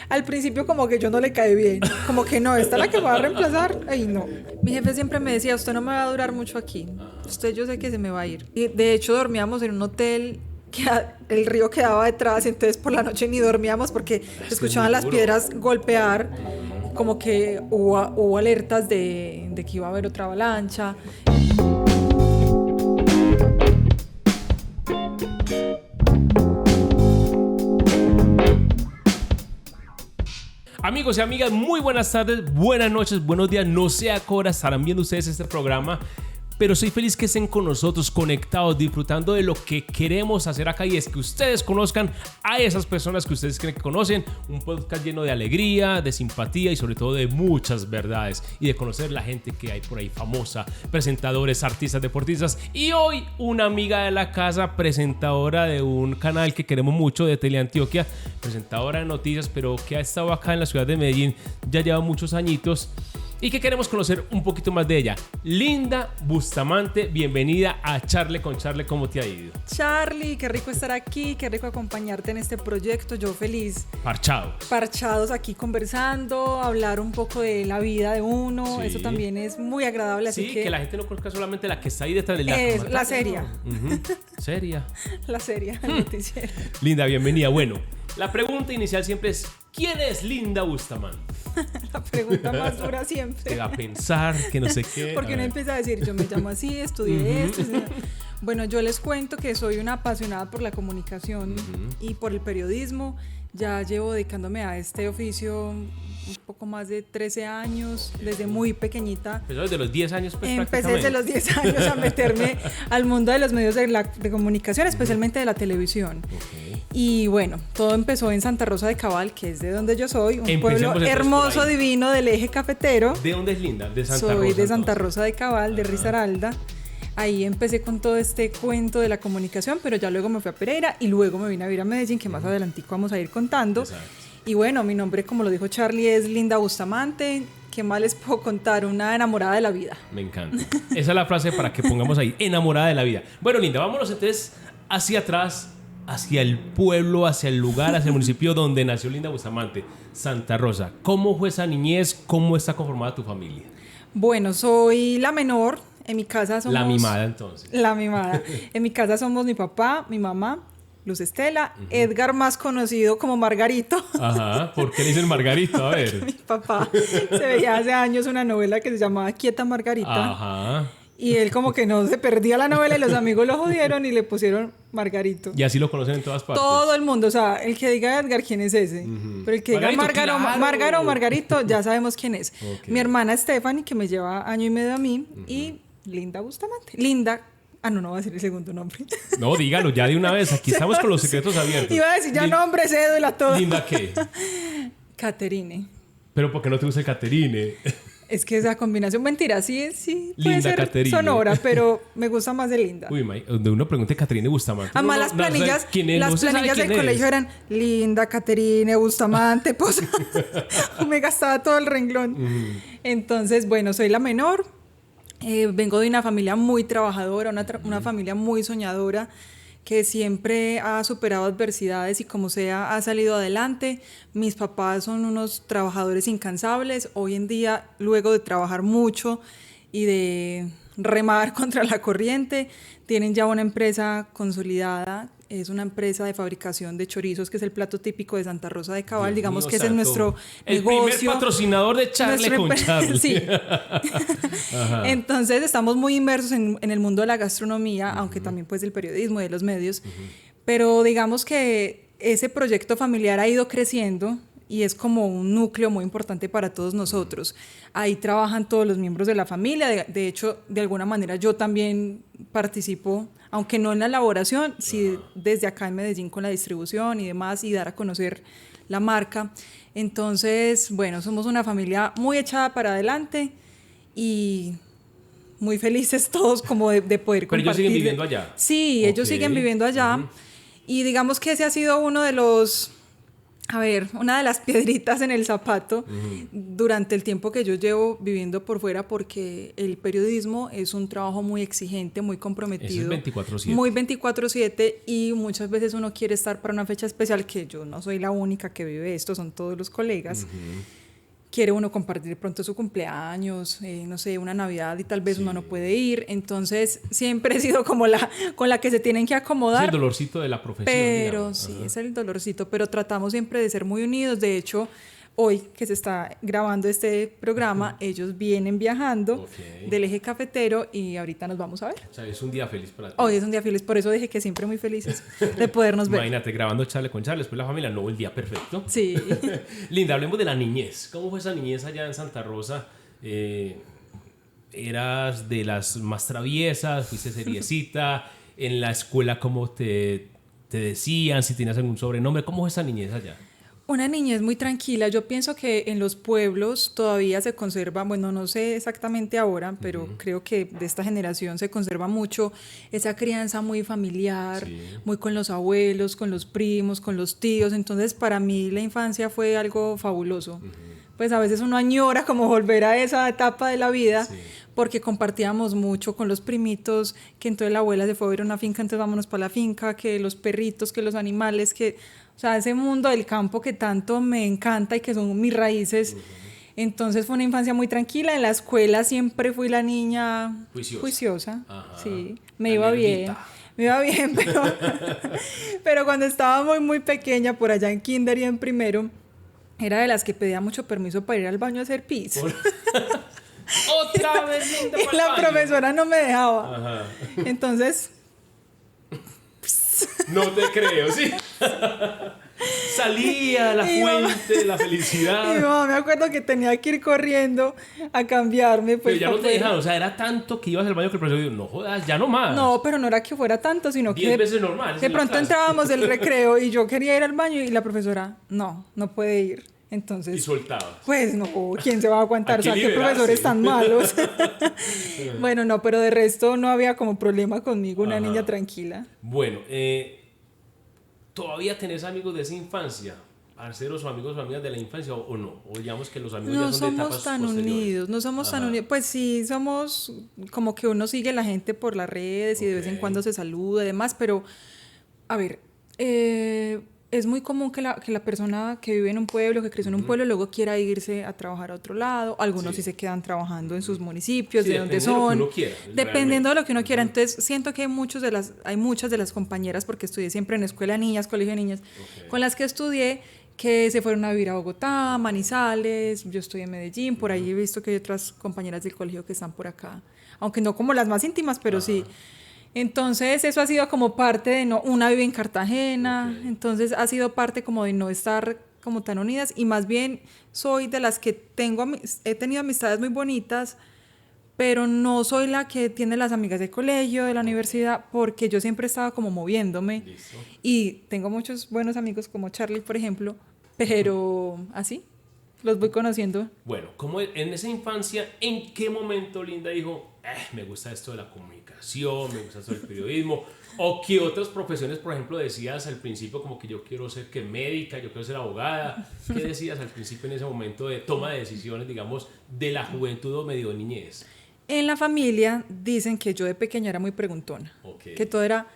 al principio como que yo no le caí bien, como que no, esta es la que me va a reemplazar, ay no. Mi jefe siempre me decía, usted no me va a durar mucho aquí, usted yo sé que se me va a ir. Y de hecho dormíamos en un hotel que el río quedaba detrás, entonces por la noche ni dormíamos porque escuchaban las piedras golpear, como que hubo alertas de que iba a haber otra avalancha. Amigos y amigas, muy buenas tardes, buenas noches, buenos días. No sé a qué hora estarán viendo ustedes este programa, pero soy feliz que estén con nosotros, conectados, disfrutando de lo que queremos hacer acá, y es que ustedes conozcan a esas personas que ustedes creen que conocen. Un podcast lleno de alegría, de simpatía y sobre todo de muchas verdades, y de conocer la gente que hay por ahí famosa, presentadores, artistas, deportistas. Y hoy una amiga de la casa, presentadora de un canal que queremos mucho, de Teleantioquia, presentadora de noticias, pero que ha estado acá en la ciudad de Medellín, ya lleva muchos añitos, y que queremos conocer un poquito más de ella. Linda Bustamante, bienvenida a Charle con Charle. ¿Cómo te ha ido? Charlie, qué rico estar aquí, qué rico acompañarte en este proyecto. Yo feliz. Parchados aquí conversando, hablar un poco de la vida de uno. Sí. Eso también es muy agradable. Así que la gente no conozca solamente la que está ahí detrás de la la seria. Seria. La seria, el noticiero. Linda, bienvenida. Bueno, la pregunta inicial siempre es: ¿quién es Linda Bustamante? La pregunta más dura siempre. Te va a pensar que no sé qué. Porque uno empieza a decir, yo me llamo así, estudié esto. Bueno, yo les cuento que soy una apasionada por la comunicación y por el periodismo. Ya llevo dedicándome a este oficio un poco más de 13 años, desde muy pequeñita. Pero desde los 10 años, pues, empecé desde los 10 años a meterme al mundo de los medios de comunicación, especialmente de la televisión. Y bueno, todo empezó en Santa Rosa de Cabal, que es de donde yo soy, un pueblo hermoso, divino del eje cafetero. ¿De dónde es Linda? De Santa Rosa. Soy de Santa Rosa de Cabal, de Risaralda. Ahí empecé con todo este cuento de la comunicación, pero ya luego me fui a Pereira y luego me vine a vivir a Medellín, que más adelantico vamos a ir contando. Exacto. Y bueno, mi nombre, como lo dijo Charlie, es Linda Bustamante. ¿Qué más les puedo contar? Una enamorada de la vida. Me encanta. Esa es la frase para que pongamos ahí, enamorada de la vida. Bueno, Linda, vámonos entonces hacia atrás, hacia el pueblo, hacia el lugar, hacia el municipio donde nació Linda Bustamante, Santa Rosa. ¿Cómo fue esa niñez? ¿Cómo está conformada tu familia? Bueno, soy la menor. En mi casa somos... La mimada, entonces. La mimada. En mi casa somos mi papá, mi mamá, Luz Estela, Edgar, más conocido como Margarito. Ajá, ¿por qué le dicen Margarito? A ver. Mi papá se veía hace años una novela que se llamaba Quieta Margarita. Ajá. Y él como que no se perdía la novela y los amigos lo jodieron y le pusieron Margarito. Y así lo conocen en todas partes. Todo el mundo, o sea, el que diga Edgar, ¿quién es ese? Pero el que diga Margaro o Margarito, ya sabemos quién es. Okay. Mi hermana Stephanie, que me lleva año y medio a mí, y Linda Bustamante. Linda... no va a decir el segundo nombre. No, dígalo ya de una vez. Aquí estamos con los secretos abiertos. Iba a decir ya nombre, cédula, todo. ¿Linda qué? Caterine. ¿Pero por qué no te gusta el Caterine? Es que esa combinación, mentira, sí puede Linda ser Caterine. Sonora, pero me gusta más de Linda. Uy, donde uno pregunte Caterine Bustamante. Además, las planillas, del colegio eran Linda Caterine Bustamante, pues me gastaba todo el renglón. Entonces, bueno, soy la menor. Vengo de una familia muy trabajadora, una familia muy soñadora, que siempre ha superado adversidades y como sea ha salido adelante. Mis papás son unos trabajadores incansables. Hoy en día, luego de trabajar mucho y de remar contra la corriente, tienen ya una empresa consolidada. Es una empresa de fabricación de chorizos, que es el plato típico de Santa Rosa de Cabal. Dios mío, que ese es nuestro negocio. El primer patrocinador de Charle con Charle. Sí. Entonces estamos muy inmersos en el mundo de la gastronomía, aunque también pues del periodismo y de los medios. Pero digamos que ese proyecto familiar ha ido creciendo y es como un núcleo muy importante para todos nosotros. Ahí trabajan todos los miembros de la familia. De hecho, de alguna manera yo también participo, aunque no en la elaboración, sí desde acá en Medellín con la distribución y demás, y dar a conocer la marca. Entonces, bueno, somos una familia muy echada para adelante y muy felices todos como de poder compartir. ¿Pero ellos siguen viviendo allá? Sí, ellos siguen viviendo allá. Y digamos que ese ha sido uno de los A ver, una de las piedritas en el zapato durante el tiempo que yo llevo viviendo por fuera, porque el periodismo es un trabajo muy exigente, muy comprometido. Eso es 24/7. Muy 24/7 y muchas veces uno quiere estar para una fecha especial, que yo no soy la única que vive esto, son todos los colegas. Quiere uno compartir de pronto su cumpleaños, no sé, una Navidad y tal vez uno no puede ir. Entonces siempre he sido como con la que se tienen que acomodar. Es el dolorcito de la profesión. Pero sí, es el dolorcito, pero tratamos siempre de ser muy unidos. De hecho, hoy que se está grabando este programa, ellos vienen viajando del eje cafetero y ahorita nos vamos a ver. O sea, es un día feliz para ti. Hoy es un día feliz, por eso dije que siempre muy felices de podernos ver. Imagínate, grabando Charle con Charle, después la familia, no, el día perfecto. Sí. Linda, hablemos de la niñez. ¿Cómo fue esa niñez allá en Santa Rosa? ¿Eras de las más traviesas? ¿Fuiste seriecita? ¿En la escuela cómo te decían? ¿Si tenías algún sobrenombre? ¿Cómo fue esa niñez allá? Una niñez muy tranquila. Yo pienso que en los pueblos todavía se conserva, bueno, no sé exactamente ahora, pero creo que de esta generación se conserva mucho esa crianza muy familiar, muy con los abuelos, con los primos, con los tíos. Entonces, para mí la infancia fue algo fabuloso. Pues a veces uno añora como volver a esa etapa de la vida, porque compartíamos mucho con los primitos, que entonces la abuela se fue a ver una finca, entonces vámonos para la finca, que los perritos, que los animales, que... O sea, ese mundo del campo que tanto me encanta y que son mis raíces. Entonces fue una infancia muy tranquila. En la escuela siempre fui la niña juiciosa. Sí, me iba bien. Me iba bien, pero cuando estaba muy, muy pequeña, por allá en kinder y en primero, era de las que pedía mucho permiso para ir al baño a hacer pis. ¡Otra vez! Y la profesora no me dejaba. Entonces... No te creo, ¿sí? Salía la fuente de la felicidad. Y mamá, me acuerdo que tenía que ir corriendo a cambiarme. Pues, pero ya no te dejaron, o sea, era tanto que ibas al baño que el profesor dijo, no jodas, ya no más. No, pero no era que fuera tanto, sino 10 veces normal. De pronto entrábamos del recreo y yo quería ir al baño y la profesora, no puede ir. Entonces, y soltabas. Pues no, ¿quién se va a aguantar? O sea, ¿qué profesores tan malos? Bueno, no, pero de resto no había como problema conmigo, una niña tranquila. Bueno, ¿todavía tenés amigos de esa infancia? ¿Parceros o amigos o amigas de la infancia o no? O digamos que los amigos ya son de etapas posteriores. No somos tan unidos. Pues sí, somos como que uno sigue a la gente por las redes y de vez en cuando se saluda y demás, pero a ver, es muy común que la persona que vive en un pueblo, que creció en un pueblo, luego quiera irse a trabajar a otro lado. Algunos sí se quedan trabajando en sus municipios, de donde son. Dependiendo de lo que uno quiera. Entonces, siento que hay muchas de las compañeras, porque estudié siempre en escuela de niñas, colegio de niñas, con las que estudié, que se fueron a vivir a Bogotá, Manizales, yo estoy en Medellín, por ahí he visto que hay otras compañeras del colegio que están por acá. Aunque no como las más íntimas, pero sí. Entonces eso ha sido como parte de una vive en Cartagena, entonces ha sido parte como de no estar como tan unidas y más bien soy de las que he tenido amistades muy bonitas, pero no soy la que tiene las amigas del colegio, de la universidad, porque yo siempre estaba como moviéndome. Listo. Y tengo muchos buenos amigos como Charlie, por ejemplo, pero así los voy conociendo. Bueno, como en esa infancia, ¿en qué momento Linda dijo, me gusta esto de la comunicación, me gusta esto del periodismo? ¿O qué otras profesiones, por ejemplo, decías al principio como que yo quiero ser médica, yo quiero ser abogada? ¿Qué decías al principio en ese momento de toma de decisiones, digamos, de la juventud o medio niñez? En la familia dicen que yo de pequeña era muy preguntona, que todo era...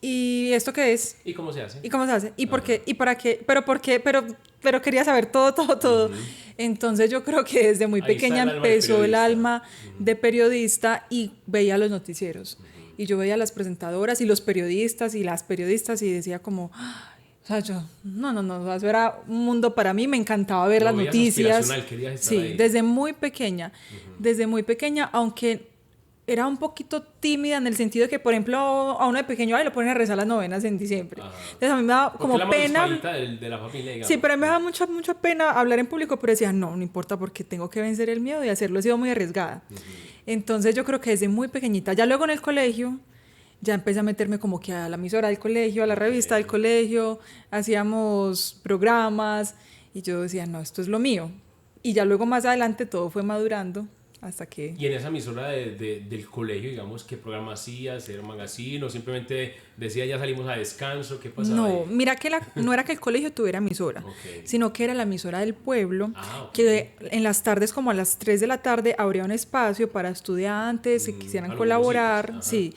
¿Y esto qué es? ¿Y cómo se hace? ¿Y cómo se hace? ¿Y por qué? ¿Y para qué? ¿Pero por qué? Pero quería saber todo. Entonces yo creo que desde muy pequeña empezó el alma de periodista y veía los noticieros. Y yo veía a las presentadoras y los periodistas y las periodistas y decía como... O sea, yo, no, eso era un mundo para mí, me encantaba ver las noticias. Sí, ahí. Desde muy pequeña, aunque... Era un poquito tímida en el sentido de que, por ejemplo, a uno de pequeño lo ponen a rezar las novenas en diciembre. Entonces a mí me daba como pena. De la familia, digamos. Sí, pero a mí me daba mucha pena hablar en público, pero decía, no importa porque tengo que vencer el miedo y hacerlo. He sido muy arriesgada. Entonces yo creo que desde muy pequeñita, ya luego en el colegio, ya empecé a meterme como que a la emisora del colegio, a la revista del colegio, hacíamos programas y yo decía, no, esto es lo mío. Y ya luego más adelante todo fue madurando hasta que... Y en esa emisora del colegio, digamos, ¿qué programa hacías? ¿Era un magazine o simplemente decía ya salimos a descanso? ¿Qué pasaba No, ahí? mira que no era que el colegio tuviera emisora, Okay. sino que era la emisora del pueblo, Okay. que en las tardes, como a las 3 de la tarde, abría un espacio para estudiantes que quisieran colaborar, sí,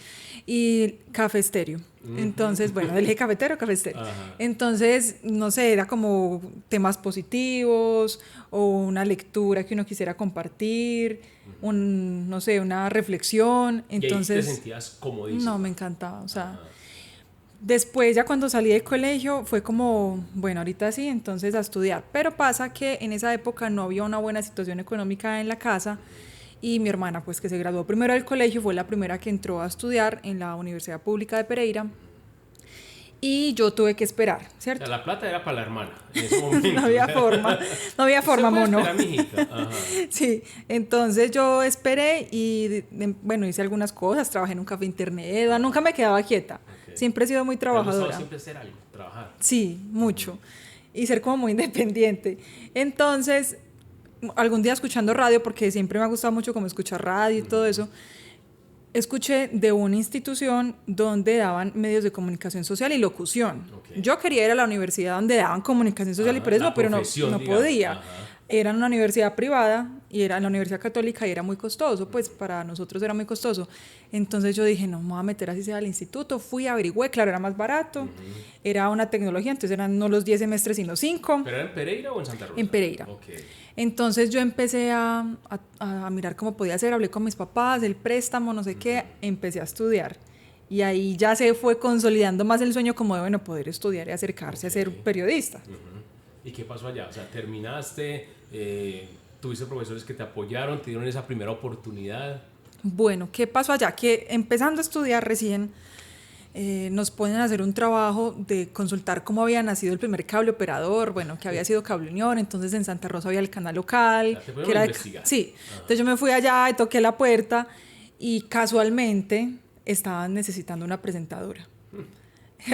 y Café Estéreo. Entonces, bueno, del eje cafetero, Café Estéreo. Ajá. Entonces, no sé, era como temas positivos o una lectura que uno quisiera compartir, no sé, una reflexión. Entonces, ¿Y ahí te sentías comodísimo? no, me encantaba, o sea... Después, ya cuando salí del colegio, fue como, bueno, ahorita sí, entonces a estudiar. Pero pasa que en esa época no había una buena situación económica en la casa y mi hermana, pues que se graduó primero del colegio, fue la primera que entró a estudiar en la Universidad Pública de Pereira y yo tuve que esperar, ¿cierto? O sea, la plata era para la hermana en ese momento. No había forma, no había forma, mono. Esperar, mijita. Ajá. Sí, entonces yo esperé y, bueno, hice algunas cosas, trabajé en un café internet, nunca me quedaba quieta. Okay. Siempre he sido muy trabajadora. ¿Te ha gustado siempre hacer algo, trabajar? Sí, mucho. Y ser como muy independiente. Entonces, algún día escuchando radio, porque siempre me ha gustado mucho como escuchar radio y todo eso, escuché de una institución donde daban medios de comunicación social y locución. Okay. Yo quería ir a la universidad donde daban comunicación social y periodismo, pero no podía. Ajá. Era una universidad privada y era en la Universidad Católica y era muy costoso, pues para nosotros era muy costoso. Entonces yo dije, no me voy a meter así sea al instituto. Fui, averigüé, claro, era más barato, era una tecnología, entonces eran no los 10 semestres, sino 5. ¿Pero era en Pereira o en Santa Rosa? En Pereira. Okay. Entonces yo empecé a mirar cómo podía hacer, hablé con mis papás, el préstamo, no sé qué, empecé a estudiar. Y ahí ya se fue consolidando más el sueño como de, bueno, poder estudiar y acercarse a ser periodista. ¿Y qué pasó allá? O sea, terminaste, tuviste profesores que te apoyaron, te dieron esa primera oportunidad. Bueno, ¿qué pasó allá? Que empezando a estudiar recién, nos ponen a hacer un trabajo de consultar cómo había nacido el primer cable operador, bueno, que había sido Cable Unión, entonces en Santa Rosa había el canal local. ¿Te pudieron investigar? Sí, entonces yo me fui allá y toqué la puerta y casualmente estaban necesitando una presentadora.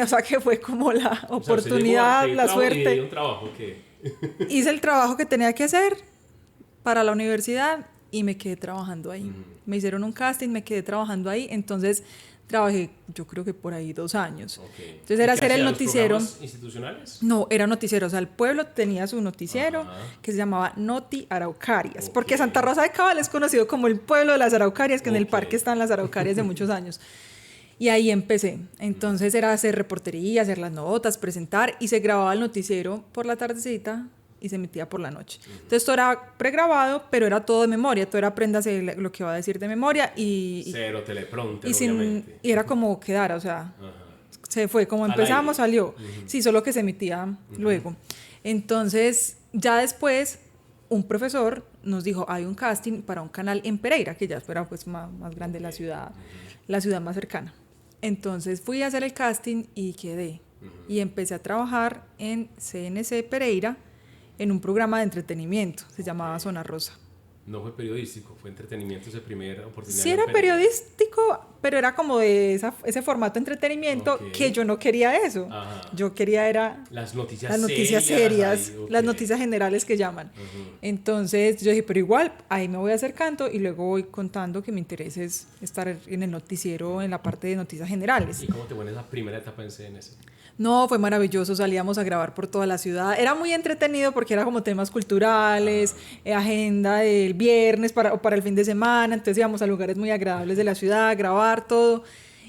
O sea que fue como la oportunidad, la suerte. ¿Y un trabajo qué? Hice el trabajo que tenía que hacer para la universidad y me quedé trabajando ahí. Me hicieron un casting, me quedé trabajando ahí, entonces trabajé yo creo que por ahí 2 años. Okay. Entonces era hacer el noticiero. ¿Los programas institucionales? No, era noticiero, o sea, el pueblo tenía su noticiero que se llamaba Noti Araucarias, porque Santa Rosa de Cabal es conocido como el pueblo de las Araucarias, que en el parque están las Araucarias de muchos años. Y ahí empecé. Entonces era hacer reportería, hacer las notas, presentar, y se grababa el noticiero por la tardecita y se emitía por la noche. Entonces esto era pregrabado, pero era todo de memoria, todo era apréndase lo que va a decir de memoria y cero teleprompter, obviamente. Y era como quedara, o sea, se fue, como empezamos, salió. Sí, solo que se emitía luego. Entonces, ya después, un profesor nos dijo, hay un casting para un canal en Pereira, que ya era pues más grande la ciudad más cercana. Entonces fui a hacer el casting y quedé. Y empecé a trabajar en CNC Pereira en un programa de entretenimiento, se llamaba Zona Rosa. No fue periodístico, fue entretenimiento esa primera oportunidad. Sí era periodístico, pero era como de ese formato de entretenimiento que yo no quería eso. Ajá. Yo quería era las noticias serias, las noticias generales que llaman. Entonces yo dije, pero igual, ahí me voy acercando y luego voy contando que mi interés es estar en el noticiero en la parte de noticias generales. ¿Y cómo te fue en esa primera etapa en CNC? No, fue maravilloso, salíamos a grabar por toda la ciudad, era muy entretenido porque era como temas culturales, agenda del viernes o para el fin de semana, entonces íbamos a lugares muy agradables de la ciudad a grabar todo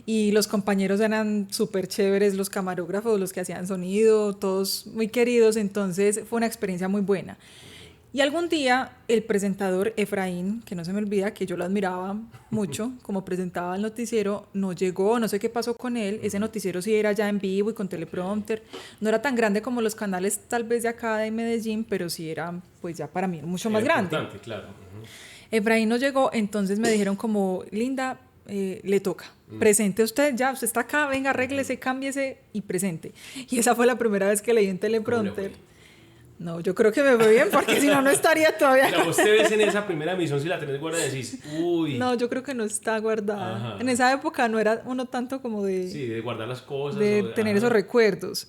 y los compañeros eran súper chéveres, los camarógrafos, los que hacían sonido, todos muy queridos, entonces fue una experiencia muy buena. Y algún día el presentador Efraín, que no se me olvida que yo lo admiraba mucho, como presentaba el noticiero, no llegó, no sé qué pasó con él. Ese noticiero sí era ya en vivo y con teleprompter. No era tan grande como los canales tal vez de acá de Medellín, pero sí era pues ya para mí mucho más grande. Claro. Efraín no llegó, entonces me dijeron como, Linda, le toca, presente usted, ya, usted está acá, venga, arréglese, cámbiese y presente. Y esa fue la primera vez que leí en teleprompter. No, yo creo que me fue bien porque si no, no estaría todavía. Pero vos te ves en esa primera misión, si la tenés guardada, decís, uy. No, yo creo que no está guardada. Ajá. En esa época no era uno tanto como de... Sí, de guardar las cosas. De tener esos recuerdos.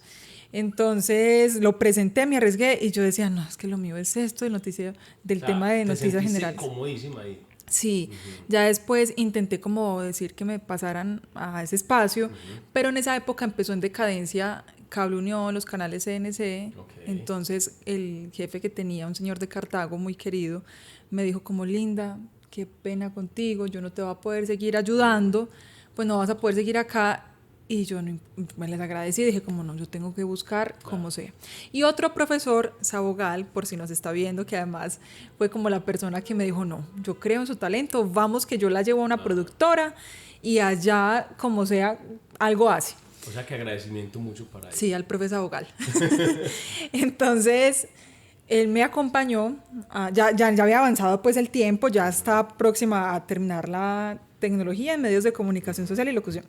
Entonces lo presenté, me arriesgué y yo decía, no, es que lo mío es esto, el noticiero, del tema de noticias generales. Comodísima ahí. Sí, ya después intenté como decir que me pasaran a ese espacio, pero en esa época empezó en decadencia Cable Unión, los canales CNC, entonces el jefe que tenía, un señor de Cartago muy querido, me dijo como Linda, qué pena contigo, yo no te voy a poder seguir ayudando, pues no vas a poder seguir acá. Y yo me les agradecí y dije como no, yo tengo que buscar como sea. Y otro profesor, Sabogal, por si nos está viendo, que además fue como la persona que me dijo no, yo creo en su talento, vamos que yo la llevo a una productora y allá como sea, algo hace. O sea que agradecimiento mucho para él. Sí, al profe Sabogal. Entonces, él me acompañó, ya había avanzado pues el tiempo, ya estaba próxima a terminar la tecnología en medios de comunicación social y locución.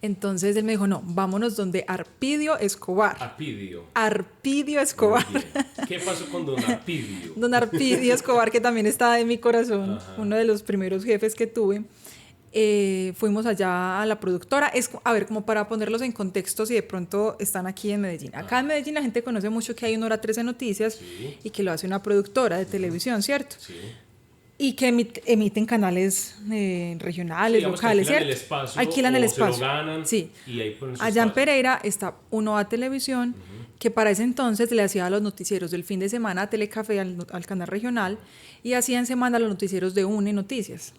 Entonces él me dijo, no, vámonos donde Arpidio Escobar. Arpidio Escobar. ¿Qué pasó con don Arpidio? Don Arpidio Escobar, que también está en mi corazón, uno de los primeros jefes que tuve. Fuimos allá a la productora. A ver, como para ponerlos en contexto, si de pronto están aquí en Medellín. Acá en Medellín la gente conoce mucho que hay 1 Hora 13 Noticias y que lo hace una productora de televisión, ¿cierto? Sí. Y que emiten canales regionales, locales, ¿cierto? Alquilan el espacio. Se lo ganan, sí. Y ahí ponen su allá espacio. En Pereira está 1 A Televisión, que para ese entonces le hacía los noticieros del fin de semana a Telecafé, al canal regional, y hacía en semana los noticieros de UNE Noticias.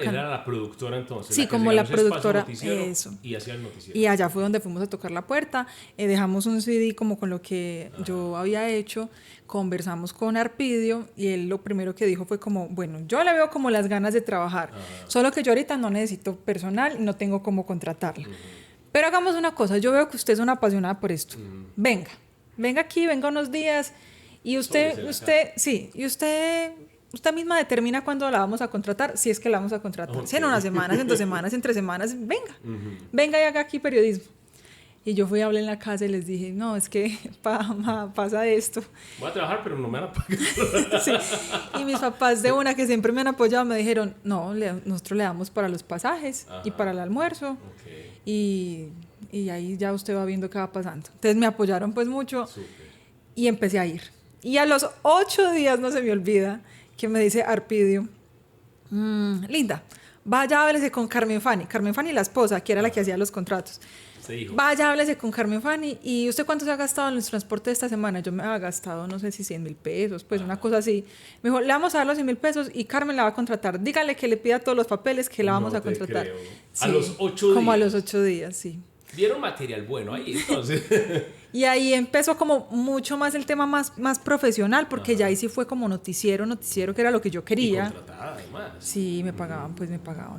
Era la productora entonces. Sí, como la productora, eso. Y hacía el noticiero. Y allá fue donde fuimos a tocar la puerta, dejamos un CD como con lo que yo había hecho, conversamos con Arpidio y él lo primero que dijo fue como, bueno, yo le veo como las ganas de trabajar, solo que yo ahorita no necesito personal y no tengo cómo contratarla. Pero hagamos una cosa, yo veo que usted es una apasionada por esto. Venga aquí, venga unos días y usted misma determina cuándo la vamos a contratar, si es que la vamos a contratar. Si en unas semanas, en 2 semanas, en 3 semanas, venga y haga aquí periodismo. Y yo fui a hablar en la casa y les dije, no, es que pasa esto. Voy a trabajar, pero no me van a pagar. Sí. Y mis papás de una que siempre me han apoyado me dijeron, no, nosotros le damos para los pasajes y para el almuerzo. Y ahí ya usted va viendo qué va pasando. Entonces me apoyaron pues mucho. Y empecé a ir. Y a los 8 días, no se me olvida, que me dice Arpidio, Linda, vaya, háblese con Carmen Fanny, la esposa, que era la que hacía los contratos. Vaya, háblese con Carmen Fanny. ¿Y usted cuánto se ha gastado en el transporte esta semana? Yo me había gastado, no sé si 100,000 pesos, pues una cosa así. Me dijo, le vamos a dar los 100,000 pesos y Carmen la va a contratar. Dígale que le pida todos los papeles que la vamos a contratar. Sí, a los 8 días. Como a los 8 días, sí. Dieron material bueno ahí, entonces. Y ahí empezó como mucho más el tema más profesional, porque ya ahí sí fue como noticiero, que era lo que yo quería. Y contratada, además. Sí, me pagaban,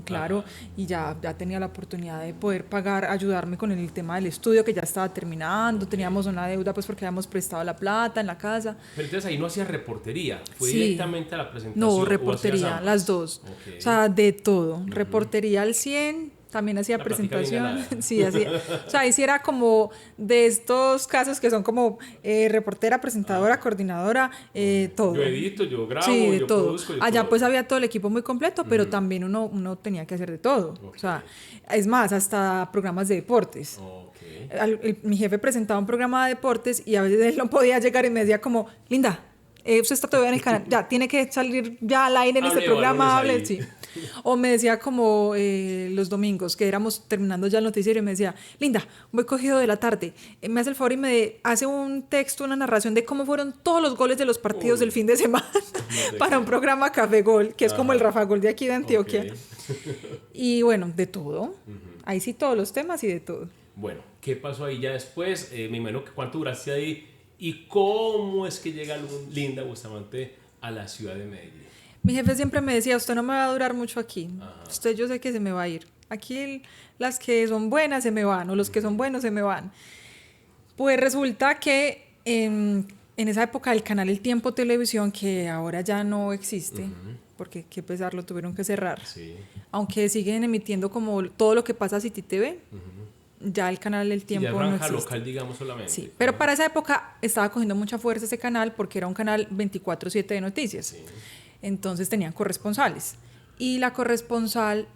claro. Y ya tenía la oportunidad de poder ayudarme con el tema del estudio, que ya estaba terminando. Teníamos una deuda, pues, porque habíamos prestado la plata en la casa. Pero entonces ahí no hacía reportería, fue directamente a la presentación. No, reportería, las dos. O sea, de todo. Reportería al 100%. También hacía presentación, sí, hacía, o sea, ahí sí era como de estos casos que son como reportera, presentadora, coordinadora, todo. Yo edito, yo grabo, sí, yo todo. produzco. Allá todo. Pues había todo el equipo muy completo, pero también uno tenía que hacer de todo. O sea, es más, hasta programas de deportes. Mi jefe presentaba un programa de deportes y a veces él no podía llegar y me decía como, Linda, usted está todavía en el canal, ya tiene que salir ya al aire en este programa, hable, sí. O me decía como los domingos, que éramos terminando ya el noticiero, y me decía, Linda, voy cogido de la tarde, me hace el favor y me hace un texto, una narración de cómo fueron todos los goles de los partidos del fin de semana para un programa Café Gol, que es como el Rafa Gol de aquí de Antioquia. Y bueno, de todo. Ahí sí todos los temas y de todo. Bueno, ¿qué pasó ahí ya después? Me imagino que cuánto duraste ahí y cómo es que llega Linda Bustamante a la ciudad de Medellín. Mi jefe siempre me decía, usted no me va a durar mucho aquí. Usted, yo sé que se me va a ir. Aquí las que son buenas se me van, o los que son buenos se me van. Pues resulta que en esa época el canal El Tiempo Televisión, que ahora ya no existe, porque qué pesar, lo tuvieron que cerrar. Sí. Aunque siguen emitiendo como todo lo que pasa a City TV, ya el canal El Tiempo no existe. Local, digamos, solamente. Sí, pero para esa época estaba cogiendo mucha fuerza ese canal porque era un canal 24/7 de noticias. Sí. Entonces tenían corresponsales. Y la corresponsal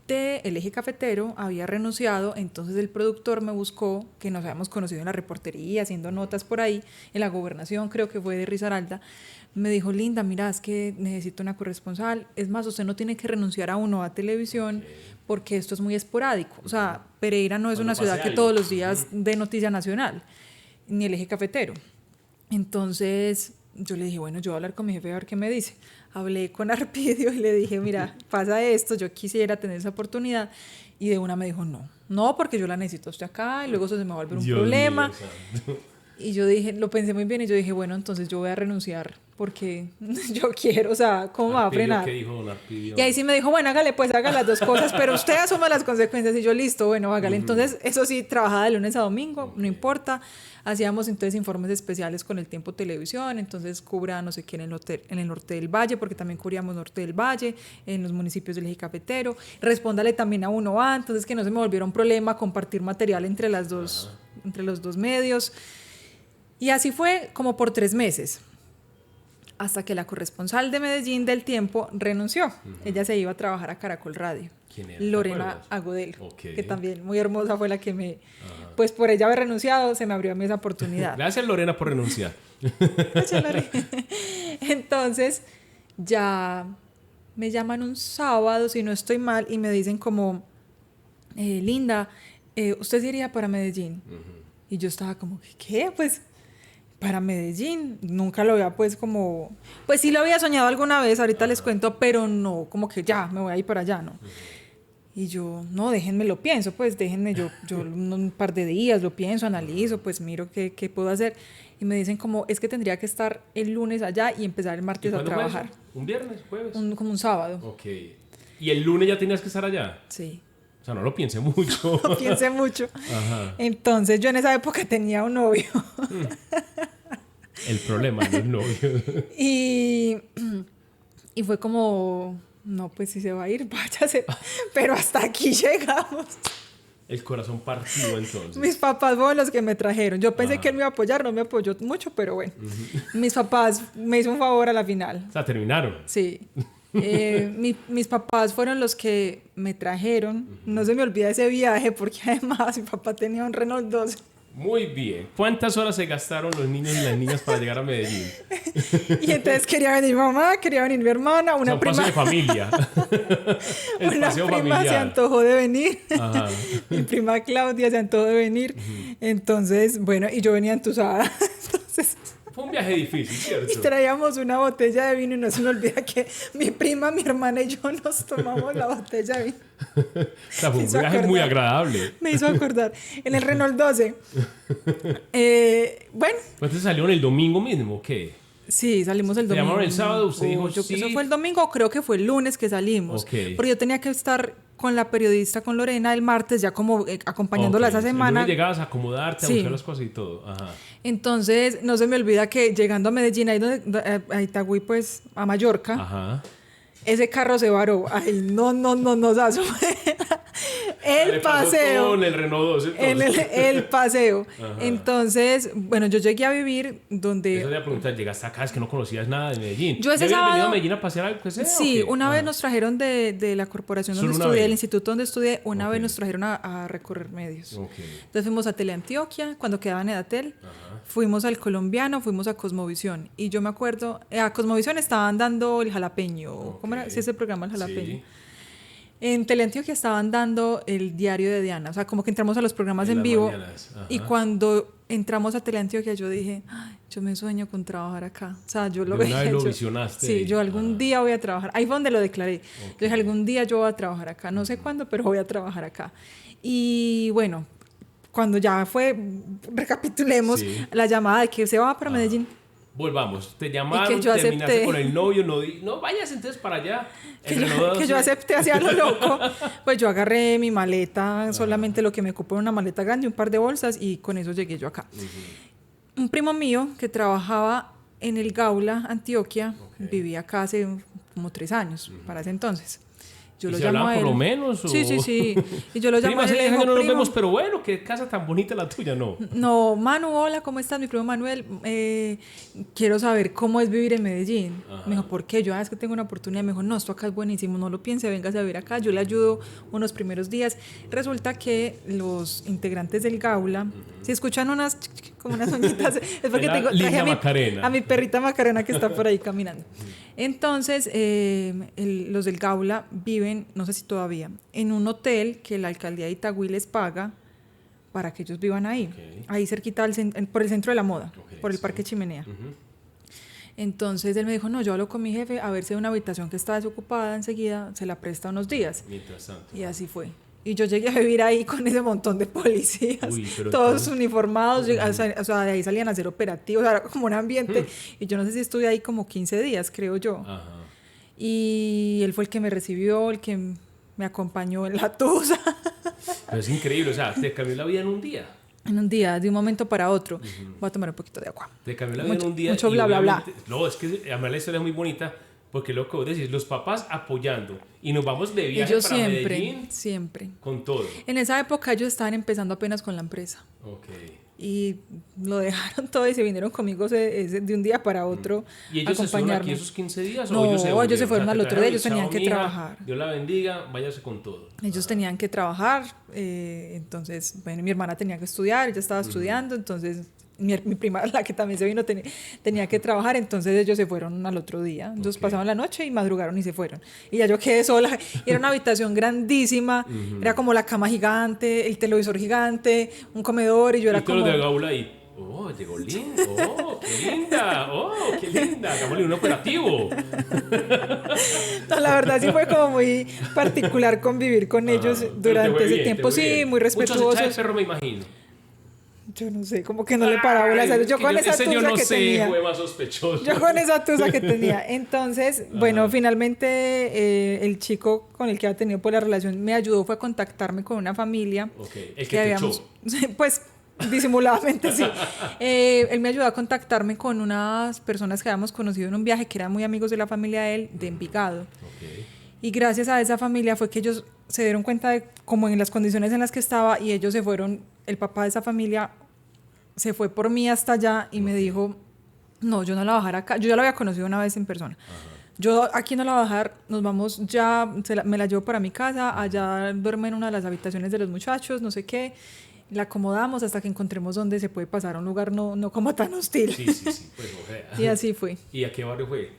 del eje cafetero había renunciado, entonces el productor me buscó, que nos habíamos conocido en la reportería, haciendo notas por ahí, en la gobernación, creo que fue de Risaralda. Me dijo, Linda, mira, es que necesito una corresponsal. Es más, usted no tiene que renunciar a uno a televisión porque esto es muy esporádico. O sea, Pereira no es una ciudad que todos los días dé noticia nacional, ni el eje cafetero. Entonces yo le dije, bueno, yo voy a hablar con mi jefe a ver qué me dice. Hablé con Arpidio y le dije, mira, pasa esto, yo quisiera tener esa oportunidad. Y de una me dijo, no, porque yo la necesito usted acá y luego eso se me va a volver un problema. Y yo dije, lo pensé muy bien y yo dije, bueno, entonces yo voy a renunciar porque yo quiero, o sea, ¿cómo me va a frenar? ¿Qué dijo don Arpidio? Y ahí sí me dijo, bueno, hágale, pues haga las dos cosas, pero usted asuma las consecuencias. Y yo, listo, bueno, hágale. Entonces, eso sí, trabajaba de lunes a domingo, no importa. Hacíamos entonces informes especiales con el Tiempo Televisión, entonces cubra no sé qué en el norte del Valle, porque también cubríamos norte del Valle, en los municipios del eje cafetero. Respóndale también a uno A, entonces que no se me volviera un problema compartir material entre los dos medios. Y así fue como por 3 meses, hasta que la corresponsal de Medellín del Tiempo renunció. Ella se iba a trabajar a Caracol Radio. ¿Quién era? Lorena Agudelo, que también muy hermosa fue la que pues por ella haber renunciado, se me abrió a mí esa oportunidad. Gracias, Lorena, por renunciar. Gracias, Lorena. Entonces, ya me llaman un sábado, si no estoy mal, y me dicen como, Linda, ¿usted se iría para Medellín? Y yo estaba como, ¿qué? Pues para Medellín, nunca lo había pues como, pues sí lo había soñado alguna vez, ahorita les cuento, pero no, como que ya, me voy a ir para allá, ¿no? Y yo, no, déjenme lo pienso, pues déjenme, yo un par de días lo pienso, analizo, pues miro qué puedo hacer. Y me dicen como, es que tendría que estar el lunes allá y empezar el martes a trabajar. ¿Un viernes, jueves? Como un sábado. Ok. ¿Y el lunes ya tenías que estar allá? Sí. O sea, no lo piense mucho. No piense mucho. Ajá. Entonces yo en esa época tenía un novio. El problema de los novios. Y fue como, no, pues si se va a ir, váyase. Pero hasta aquí llegamos. El corazón partido entonces. Mis papás fueron los que me trajeron. Yo pensé que él me iba a apoyar, no me apoyó mucho, pero bueno. Mis papás me hizo un favor a la final. O sea, terminaron. Sí. Mis papás fueron los que me trajeron. No se me olvida ese viaje porque además mi papá tenía un Renault 12. Muy bien. ¿Cuántas horas se gastaron los niños y las niñas para llegar a Medellín? Y entonces quería venir mi mamá, quería venir mi hermana, una prima. Paseo de familia. Una prima familiar. Se antojó de venir. Ajá. Mi prima Claudia se antojó de venir. Entonces, bueno, y yo venía entusada. Entonces... Fue un viaje difícil, ¿cierto? Y traíamos una botella de vino y no se me olvida que mi prima, mi hermana y yo nos tomamos la botella de vino. O sea, fue un viaje muy agradable. Me hizo acordar. En el Renault 12. Bueno. ¿Entonces salieron el domingo mismo o qué? Sí, salimos el domingo. ¿Llamaron el sábado? ¿Usted dijo sí? ¿Eso fue el domingo o creo que fue el lunes que salimos? Okay. Porque yo tenía que estar con la periodista, con Lorena, el martes, ya como acompañándola esa semana. El lunes llegabas a acomodarte, a buscar las cosas y todo. Ajá. Entonces, no se me olvida que llegando a Medellín, a Itagüí, pues, a Mallorca, ajá, ese carro se varó. Ay, no, el paseo. En el Renault 12. El paseo. Ajá. Entonces, bueno, yo llegué a vivir donde... Eso te iba a preguntar, llegaste acá, es que no conocías nada de Medellín. Yo ese sábado... ¿Habías venido a Medellín a pasear algo que sea? Sí, una vez nos trajeron de la corporación donde estudié, del instituto donde estudié, una vez nos trajeron a recorrer medios. Entonces fuimos a Teleantioquia, cuando quedaba en Edatel. Ajá. Fuimos al Colombiano, fuimos a Cosmovisión. Y yo me acuerdo, a Cosmovisión estaban dando el Jalapeño. ¿Cómo era? Sí, ese programa, el Jalapeño. Sí. En Teleantioquia estaban dando el diario de Diana, o sea, como que entramos a los programas en vivo. Y cuando entramos a Teleantioquia yo dije, yo me sueño con trabajar acá. O sea, yo lo veía. Lo visionaste. Sí, yo algún día voy a trabajar. Ahí fue donde lo declaré. Yo dije, algún día yo voy a trabajar acá. No sé cuándo, pero voy a trabajar acá. Y bueno, cuando ya fue, recapitulemos la llamada de que se va para Medellín. Volvamos, te llamaron, terminaste con el novio, no vayas entonces para allá. Que yo acepté hacia lo loco. Pues yo agarré mi maleta, solamente lo que me ocupó era una maleta grande, un par de bolsas, y con eso llegué yo acá. Un primo mío que trabajaba en el Gaula, Antioquia, vivía acá hace como 3 años, para ese entonces. Yo ¿Y lo se llamo a hablaban él. por lo menos? Sí. Y yo lo llamo Prima, a él y hace le 10 digo, años no nos primo, vemos, pero bueno, qué casa tan bonita la tuya, ¿no? no, Manu, hola, ¿cómo estás? Mi primo Manuel, quiero saber cómo es vivir en Medellín. Ajá. Me dijo, ¿por qué? Yo, es que tengo una oportunidad. Me dijo, no, esto acá es buenísimo, no lo piense, véngase a vivir acá. Yo le ayudo unos primeros días. Resulta que los integrantes del Gaula, si escuchan como unas uñitas, es porque traje a mi perrita Macarena que está por ahí caminando. Entonces, los del Gaula viven, no sé si todavía, en un hotel que la alcaldía de Itagüí les paga para que ellos vivan ahí, ahí cerquita por el centro de la moda, por el Parque Chimenea. Entonces él me dijo, no, yo hablo con mi jefe a ver si hay una habitación que está desocupada, enseguida se la presta unos días. Mientras tanto. Y así fue. Y yo llegué a vivir ahí con ese montón de policías, todos uniformados, o sea, de ahí salían a hacer operativos, era como un ambiente. Y yo no sé si estuve ahí como 15 días, creo yo. Ajá. Y él fue el que me recibió, el que me acompañó en la tusa. Pero es increíble, o sea, te cambió la vida en un día. En un día, de un momento para otro. Voy a tomar un poquito de agua. Te cambió la vida en un día. Mucho bla, bla, bla. No, es que además la historia es muy bonita, porque lo que vos decís, los papás apoyando, y nos vamos de viaje ellos para siempre, Medellín. Siempre. Con todo. En esa época ellos estaban empezando apenas con la empresa. Ok. Y lo dejaron todo y se vinieron conmigo de un día para otro. ¿Y ellos estuvieron aquí esos 15 días? No, ¿o ellos se fueron al otro día, ellos tenían que trabajar. Dios la bendiga, váyase con todo. Ellos tenían que trabajar, entonces, bueno, mi hermana tenía que estudiar, ella estaba estudiando, entonces mi prima, la que también se vino, tenía que trabajar, entonces ellos se fueron al otro día. Entonces pasaron la noche y madrugaron y se fueron. Y ya yo quedé sola. Y era una habitación grandísima, era como la cama gigante, el televisor gigante, un comedor, y yo era como... de Gaula ahí. Oh, llegó linda. Oh, qué linda. Oh, qué linda. Hagámosle un operativo. No, la verdad sí fue como muy particular convivir con ellos durante ese tiempo. Sí, muy respetuosos. Mucho perro, me imagino. Yo no sé, como que no le paraba bolas. Yo con esa tusa que tenía. Fue más sospechoso. Yo con esa tusa que tenía. Entonces, bueno, finalmente el chico con el que había tenido por la relación me ayudó, fue a contactarme con una familia. Ok, el que te echó. Pues, disimuladamente sí. Él me ayudó a contactarme con unas personas que habíamos conocido en un viaje, que eran muy amigos de la familia de él, de Envigado. Okay. Y gracias a esa familia fue que ellos se dieron cuenta de como en las condiciones en las que estaba, y ellos se fueron, el papá de esa familia se fue por mí hasta allá y me dijo, no, yo no la voy a dejar acá. Yo ya lo había conocido una vez en persona. Yo aquí no la voy a dejar, nos vamos ya, me la llevo para mi casa, allá duerme en una de las habitaciones de los muchachos, no sé qué. La acomodamos hasta que encontremos dónde se puede pasar a un lugar no como tan hostil. Sí, pues y así fue. ¿Y a qué barrio fue?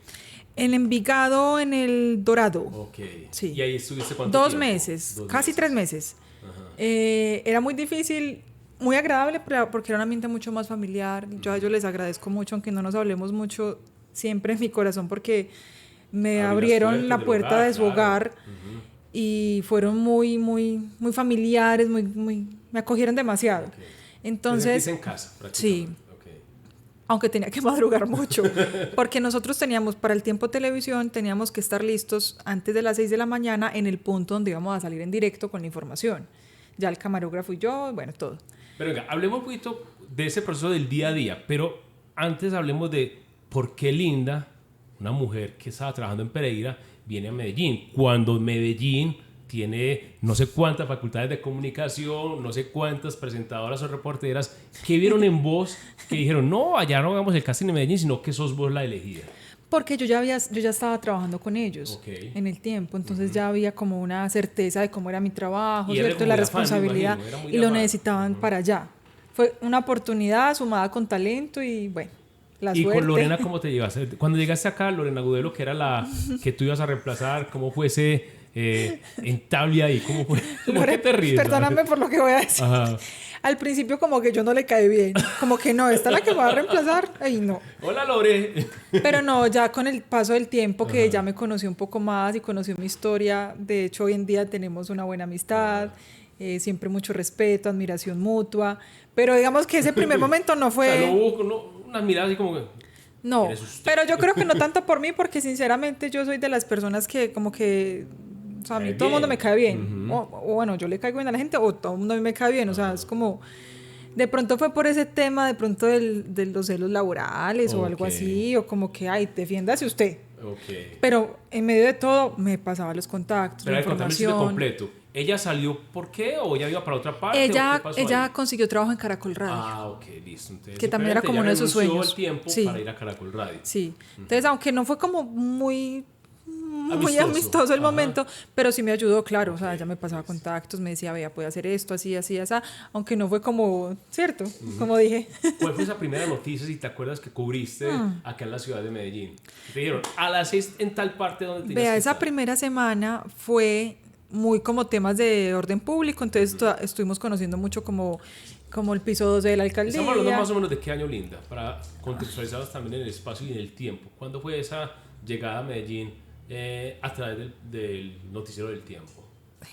En Envigado, en el Dorado. Ok. Sí. ¿Y ahí estuviste cuánto 2 tiempo? meses, casi 3 meses. Era muy difícil, muy agradable, porque era un ambiente mucho más familiar. Yo a ellos les agradezco mucho, aunque no nos hablemos mucho, siempre en mi corazón, porque me abrieron la puerta de su hogar. Y fueron muy familiares, me acogieron demasiado. Okay. Entonces, en casa, sí. Okay. Aunque tenía que madrugar mucho, porque nosotros teníamos, para el tiempo televisión, teníamos que estar listos antes de las 6 de la mañana en el punto donde íbamos a salir en directo con la información. Ya el camarógrafo y yo, bueno, todo. Pero venga, hablemos un poquito de ese proceso del día a día, pero antes hablemos de por qué Linda, una mujer que estaba trabajando en Pereira, viene a Medellín, cuando Medellín tiene no sé cuántas facultades de comunicación, no sé cuántas presentadoras o reporteras que vieron en vos, que dijeron, no, allá no hagamos el casting en Medellín, sino que sos vos la elegida. Porque yo ya estaba trabajando con ellos en el tiempo, entonces ya había como una certeza de cómo era mi trabajo, ¿cierto? La responsabilidad, y lo necesitaban para allá. Fue una oportunidad sumada con talento y bueno. ¿Y con Lorena cómo te llevas? Cuando llegaste acá, Lorena Gudelo, que era la que tú ibas a reemplazar, ¿cómo fue ese entable ahí? ¿Cómo fue? ¿Cómo que te ríes? Perdóname por lo que voy a decir. Ajá. Al principio como que yo no le caí bien. Como que no, esta es la que me va a reemplazar. Ay, no. Hola, Lore. Pero no, ya con el paso del tiempo, que ya me conoció un poco más y conoció mi historia. De hecho, hoy en día tenemos una buena amistad. Siempre mucho respeto, admiración mutua. Pero digamos que ese primer momento no fue... O sea, no hubo unas miradas así como que... No, pero yo creo que no tanto por mí, porque sinceramente yo soy de las personas que como que... O sea, a mí todo el mundo me cae bien. O bueno, yo le caigo bien a la gente, o todo el mundo a mí me cae bien. O sea, es como... De pronto fue por ese tema, de pronto de los celos laborales o algo así, o como que, ay, defiéndase usted. Okay. Pero en medio de todo me pasaba los contactos, pero la información. Completo. ¿Ella salió por qué? ¿O ella iba para otra parte? Ella consiguió trabajo en Caracol Radio. Ah, ok, listo. Entonces, que también era como uno de sus sueños. El tiempo para ir a Caracol Radio. Sí. Entonces, aunque no fue como muy amistoso el momento, pero sí me ayudó, claro. Okay. O sea, ella me pasaba contactos, me decía, vea, puede hacer esto, así, así, así. Aunque no fue como, ¿cierto? Como dije. ¿Cuál fue esa primera noticia, si te acuerdas, que cubriste acá en la ciudad de Medellín? Te dijeron, a las 6 en tal parte donde tenías Vea, que esa estar. primera semana fue muy como temas de orden público, entonces estuvimos conociendo mucho como el piso 12 de la alcaldía. Estamos hablando más o menos de qué año, Linda, para contextualizarnos también en el espacio y en el tiempo. ¿Cuándo fue esa llegada a Medellín a través del noticiero del tiempo?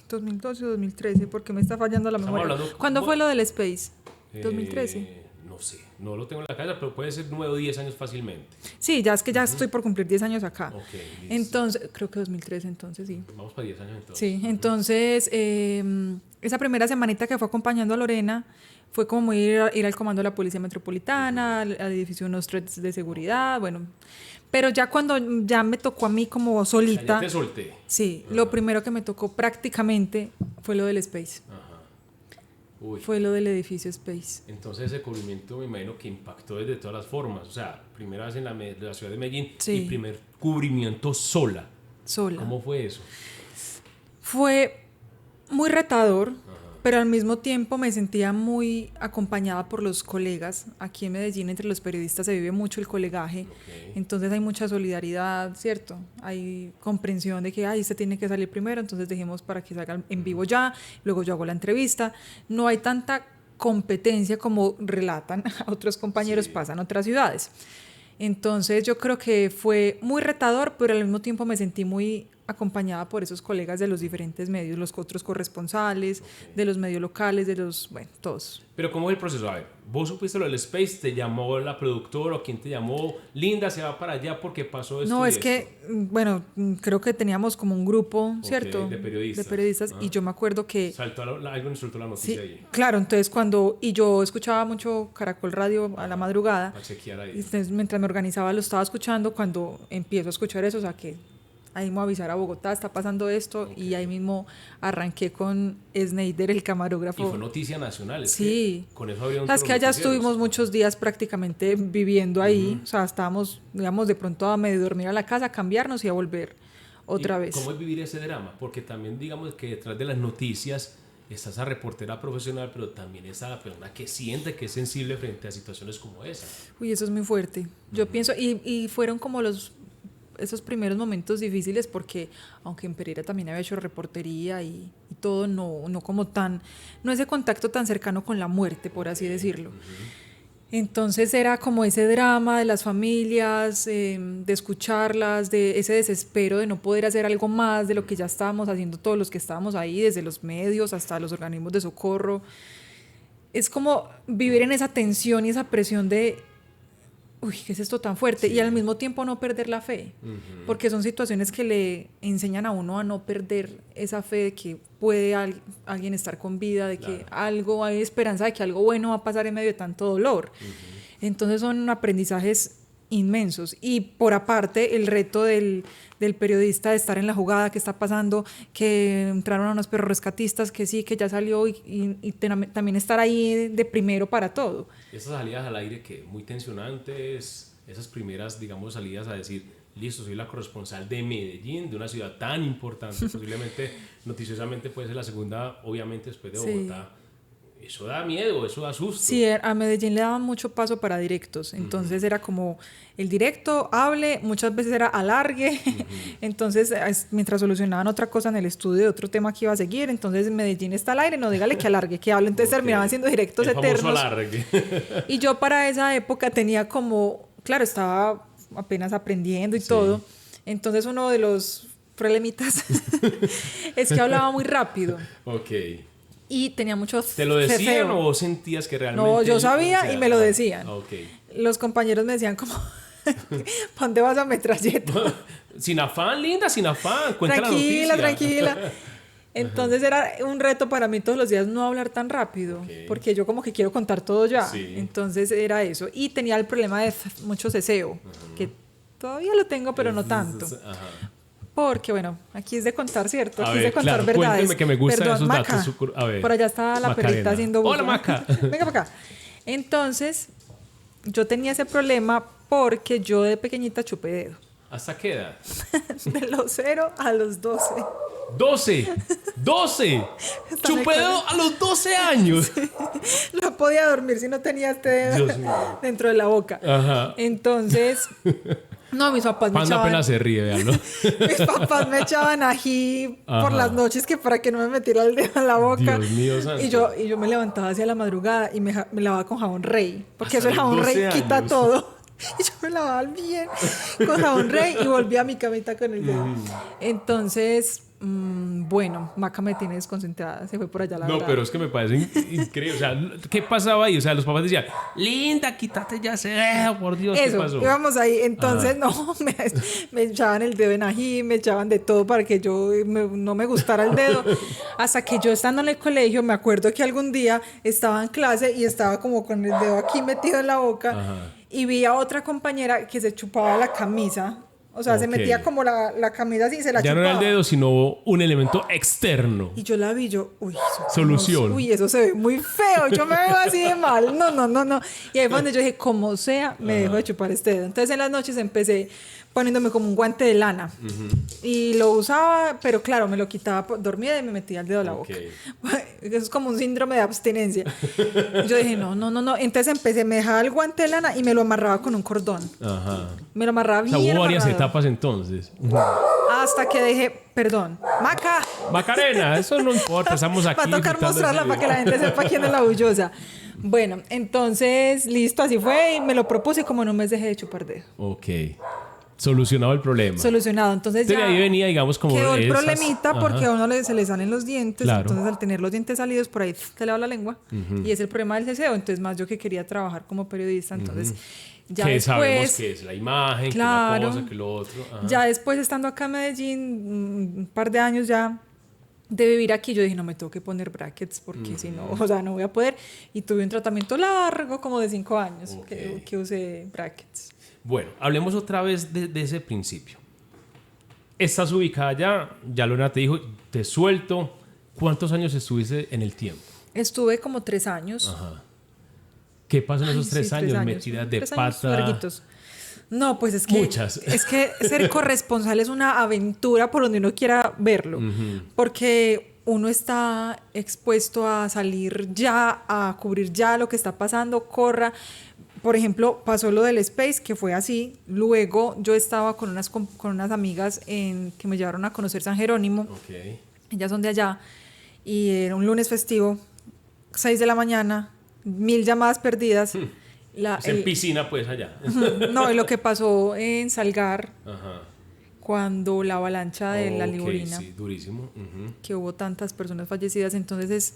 2012 o 2013, porque me está fallando la memoria. ¿Cuándo fue lo del Space? 2013. No sé, no lo tengo en la cabeza, pero puede ser 9 o 10 años fácilmente. Sí, ya es que ya estoy por cumplir 10 años acá. Okay, entonces, creo que 2013, entonces sí. Vamos para 10 años entonces. Sí, entonces esa primera semanita que fue acompañando a Lorena fue como ir al comando de la Policía Metropolitana, al edificio Nostret de seguridad, bueno. Pero ya cuando ya me tocó a mí como solita. O sea, ya te solté. Sí, lo primero que me tocó prácticamente fue lo del Space. Uy. Fue lo del edificio Space. Entonces ese cubrimiento me imagino que impactó desde todas las formas. O sea, primera vez en la ciudad de Medellín y primer cubrimiento sola. ¿Cómo fue eso? Fue muy retador, pero al mismo tiempo me sentía muy acompañada por los colegas. Aquí en Medellín entre los periodistas se vive mucho el colegaje, entonces hay mucha solidaridad, ¿cierto? Hay comprensión de que este tiene que salir primero, entonces dejemos para que salga en vivo ya, luego yo hago la entrevista. No hay tanta competencia como relatan a otros compañeros, pasa en otras ciudades. Entonces yo creo que fue muy retador, pero al mismo tiempo me sentí muy acompañada por esos colegas de los diferentes medios, los otros corresponsales, de los medios locales, todos. Pero ¿cómo es el proceso? A ver, vos supiste lo del Space, te llamó la productora o quién te llamó, Linda se va para allá porque pasó esto. No, es que, creo que teníamos como un grupo, ¿cierto? De periodistas y yo me acuerdo que... Alguien soltó la noticia ahí. Claro, entonces y yo escuchaba mucho Caracol Radio a la madrugada. A chequear ahí. Entonces, mientras me organizaba lo estaba escuchando, cuando empiezo a escuchar eso, o sea que... Ahí mismo avisar a Bogotá, está pasando esto, y ahí mismo arranqué con Snyder, el camarógrafo. Y fue noticia nacional. Sí. Con eso habría que allá estuvimos muchos días prácticamente viviendo ahí, o sea, estábamos, digamos, de pronto a medio dormir a la casa, a cambiarnos y a volver otra vez. ¿Cómo es vivir ese drama? Porque también digamos que detrás de las noticias está esa reportera profesional, pero también está la persona que siente, que es sensible frente a situaciones como esa. Uy, eso es muy fuerte. Yo pienso, y fueron como esos primeros momentos difíciles, porque aunque en Pereira también había hecho reportería y todo, no como no ese contacto tan cercano con la muerte, por así decirlo. Entonces era como ese drama de las familias, de escucharlas, de ese desespero de no poder hacer algo más de lo que ya estábamos haciendo todos los que estábamos ahí, desde los medios hasta los organismos de socorro. Es como vivir en esa tensión y esa presión de ¿qué es esto tan fuerte? Y al mismo tiempo no perder la fe, porque son situaciones que le enseñan a uno a no perder esa fe de que puede alguien estar con vida, de que hay esperanza de que algo bueno va a pasar en medio de tanto dolor. Entonces son aprendizajes inmensos, y por aparte el reto del periodista de estar en la jugada, que está pasando, que entraron a unos perros rescatistas, que sí, que ya salió, y también estar ahí de primero para todo. Esas salidas al aire que muy tensionantes, esas primeras, digamos, salidas a decir, listo, soy la corresponsal de Medellín, de una ciudad tan importante, posiblemente, noticiosamente puede ser la segunda, obviamente, después de Bogotá. Eso da miedo, eso da susto. Sí, a Medellín le daban mucho paso para directos, entonces era como el directo, hable, muchas veces era alargue, entonces mientras solucionaban otra cosa en el estudio de otro tema que iba a seguir, entonces Medellín está al aire, no dígale que alargue, que hable, entonces terminaban siendo directos el eternos. Famoso alargue. Y yo para esa época tenía como, claro, estaba apenas aprendiendo y todo, entonces uno de los problemitas es que hablaba muy rápido. Y tenía muchos... ¿Te lo decían o sentías que realmente...? No, yo sabía y me lo decían. Los compañeros me decían como, ¿para dónde vas a metralleta? Sin afán, Linda, sin afán. Cuenta la noticia. Tranquila. Entonces era un reto para mí todos los días no hablar tan rápido, porque yo como que quiero contar todo ya. Entonces era eso. Y tenía el problema de mucho ceseo, que Todavía lo tengo, pero no tanto. Ajá. Porque, bueno, aquí es de contar, ¿cierto? Aquí A es ver, de contar claro, verdades. cuénteme que me gustan Perdón, esos Maca, datos. A ver, por allá está la Macarena. perrita haciendo bulla. Hola, Maca. Venga para acá. Entonces, yo tenía ese problema porque yo de pequeñita chupé dedo. ¿Hasta qué edad? De los 0 a los 12. 12. Chupedo a los 12 años. No podía dormir si no tenía este dedo Dios mío. dentro de la boca. Ajá. Entonces, no, mis papás me Panda echaban... apenas se ríe, véanlo. Mis papás me echaban ají por Ajá. las noches que para que no me metiera el dedo en la boca. Dios mío santo. Y yo me levantaba hacia la madrugada y me lavaba con jabón Rey. Porque Hasta eso el jabón los 12 Rey quita años. todo. Y yo me lavaba bien con jabón Rey y volvía a mi camita con el dedo. Entonces, bueno, Maca me tiene desconcentrada. Se fue por allá la No, verdad. pero es que me parece increíble. O sea, ¿qué pasaba ahí? O sea, los papás decían, Linda, quítate ya ese dedo, por Dios, ¿qué Eso, pasó? íbamos ahí. Entonces, no, me echaban el dedo en ají, me echaban de todo para que yo no me gustara el dedo. Hasta que yo estando en el colegio, me acuerdo que algún día estaba en clase y estaba como con el dedo aquí metido en la boca. Ajá. Y vi a otra compañera que se chupaba la camisa. O sea, se Ok. metía como la camisa así y se la Ya no chupaba. era el dedo, sino un elemento externo. Y yo la vi, uy, eso, Solución. uy, eso se ve muy feo, yo me veo así de mal, no. Y ahí fue donde yo dije, como sea, me dejo de chupar este dedo. Entonces en las noches empecé poniéndome como un guante de lana. Y lo usaba, pero claro, me lo quitaba dormida y me metía el dedo a la boca. Eso es como un síndrome de abstinencia. Y yo dije, no. Entonces empecé, me dejaba el guante de lana y me lo amarraba con un cordón. Ajá. Me lo amarraba O bien sea, hubo varias amarrado. etapas entonces. Hasta que dije, perdón, Maca. Macarena, eso no importa, estamos aquí. Va a tocar disfrutando mostrarla de- para que la gente sepa quién es la bullosa. Bueno, entonces, listo, así fue y me lo propuse y como no me dejé de chupar dedo. Ok. Solucionado el problema. Solucionado. Entonces Entonces, ya ahí venía, digamos, como quedó el esas- problemita Ajá. porque a uno se le salen los dientes. Claro. Entonces, al tener los dientes salidos, por ahí te lava la lengua. Y es el problema del ceseo. Entonces, más yo que quería trabajar como periodista. Entonces, ya que sabemos después... que es la imagen, Claro. que una cosa, que lo otro. Ajá. Ya después, estando acá en Medellín, un par de años ya de vivir aquí, yo dije, no, me tengo que poner brackets porque si no, o sea, no voy a poder. Y tuve un tratamiento largo, como de 5 años, Ok. que usé brackets. Bueno, hablemos otra vez de ese principio. Estás ubicada ya Lorena te dijo, te suelto. ¿Cuántos años estuviste en el tiempo? Estuve como 3 años. Ajá. ¿Qué pasó en esos Ay, 3 sí, años? 3 Metida de 3 años pata. larguitos. No, pues es que... Muchas. Es que ser corresponsal es una aventura por donde uno quiera verlo. Porque uno está expuesto a salir ya, a cubrir ya lo que está pasando, corra. Por ejemplo, pasó lo del Space, que fue así. Luego yo estaba con unas amigas que me llevaron a conocer San Jerónimo. Ok. Ellas son de allá. Y era un lunes festivo, 6 de la mañana, 1000 llamadas perdidas. Pues en piscina, pues, allá. No, y lo que pasó en Salgar, Ajá. cuando la avalancha de la Ok, Liborina, sí, durísimo. Ujú. que hubo tantas personas fallecidas, entonces es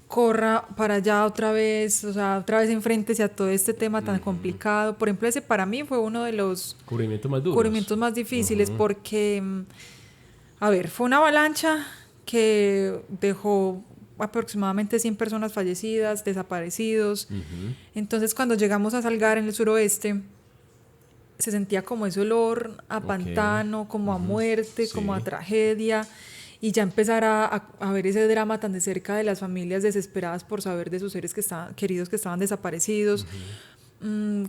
corra para allá otra vez, o sea, otra vez enfréntese a todo este tema tan complicado. Por ejemplo, ese para mí fue uno de los Cubrimientos más duros. cubrimientos más difíciles porque, a ver, fue una avalancha que dejó aproximadamente 100 personas fallecidas, desaparecidos. Entonces, cuando llegamos a Salgar en el suroeste, se sentía como ese olor a pantano, como a muerte, Sí. como a tragedia, y ya empezar a ver ese drama tan de cerca de las familias desesperadas por saber de sus seres queridos que estaban desaparecidos.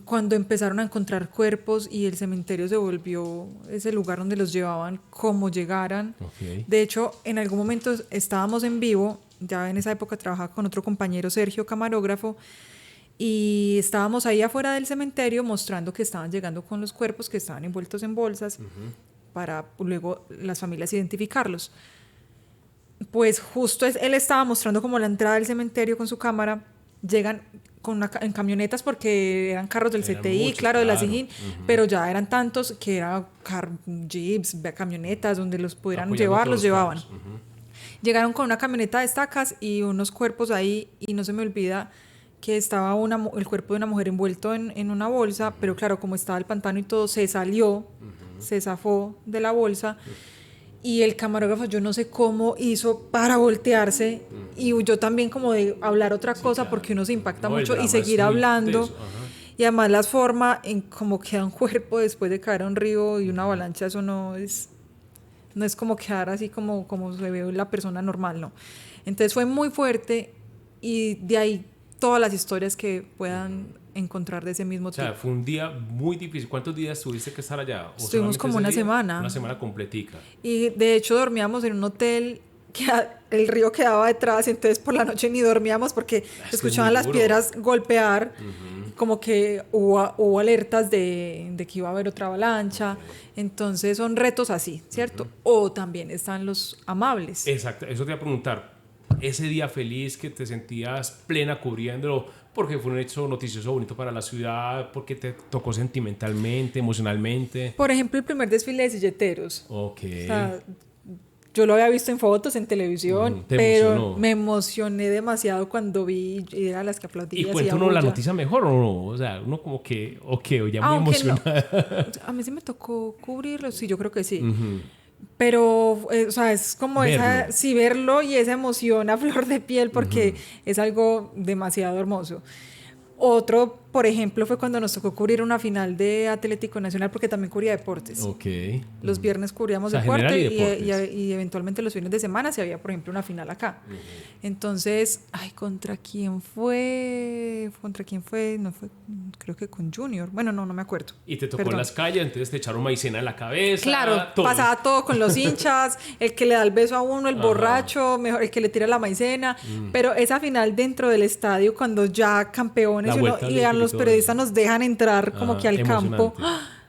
Cuando empezaron a encontrar cuerpos y el cementerio se volvió ese lugar donde los llevaban como llegaran. Ok. De hecho, en algún momento estábamos en vivo, ya en esa época trabajaba con otro compañero, Sergio, camarógrafo, y estábamos ahí afuera del cementerio mostrando que estaban llegando con los cuerpos que estaban envueltos en bolsas para luego las familias identificarlos. Pues justo él estaba mostrando como la entrada del cementerio con su cámara, llegan en camionetas porque eran carros del Eran CTI, muchos, claro, de la claro. SIGIN, pero ya eran tantos que eran jeeps, camionetas donde los pudieran Apoyando llevar, todos los los llevaban. carros. Llegaron con una camioneta de estacas y unos cuerpos ahí, y no se me olvida que estaba el cuerpo de una mujer envuelto en una bolsa, pero claro, como estaba el pantano y todo, se salió, se zafó de la bolsa, y el camarógrafo yo no sé cómo hizo para voltearse, y yo también como de hablar otra cosa, claro. porque uno se impacta No, el mucho, y drama seguir es muy hablando. teso, ajá. Y además la forma en cómo queda un cuerpo después de caer a un río y una avalancha, eso no es como quedar así como se ve la persona normal, no. Entonces fue muy fuerte y de ahí todas las historias que puedan encontrar de ese mismo tipo. O sea, fue un día muy difícil. ¿Cuántos días tuviste que estar allá? Estuvimos como una semana. Una semana completica. Y de hecho dormíamos en un hotel que el río quedaba detrás, entonces por la noche ni dormíamos porque escuchaban las piedras golpear, como que hubo alertas de que iba a haber otra avalancha. Entonces son retos así, ¿cierto? O también están los amables. Exacto, eso te iba a preguntar. Ese día feliz que te sentías plena cubriéndolo, porque fue un hecho noticioso bonito para la ciudad, porque te tocó sentimentalmente, emocionalmente. Por ejemplo, el primer desfile de silleteros. Ok. O sea, yo lo había visto en fotos, en televisión, pero me emocioné demasiado cuando vi y era las que aplaudía. ¿Y cuenta uno la noticia mejor o no? O sea, uno como que, o ya muy emocionada. No. A mí sí me tocó cubrirlo, sí, yo creo que sí. Pero, o sea, es como verlo. Verlo y esa emoción a flor de piel porque es algo demasiado hermoso. Otro, por ejemplo, fue cuando nos tocó cubrir una final de Atlético Nacional porque también cubría deportes. Ok. Los viernes cubríamos deporte y eventualmente los fines de semana si había, por ejemplo, una final acá. Entonces, ¿contra quién fue? No fue, creo que con Junior. Bueno, no me acuerdo. Y te tocó en las calles, entonces te echaron maicena en la cabeza. Claro, pasaba todo con los hinchas, el que le da el beso a uno, el borracho, mejor el que le tira la maicena. Pero esa final dentro del estadio, cuando ya campeones y a los periodistas nos dejan entrar como que al campo.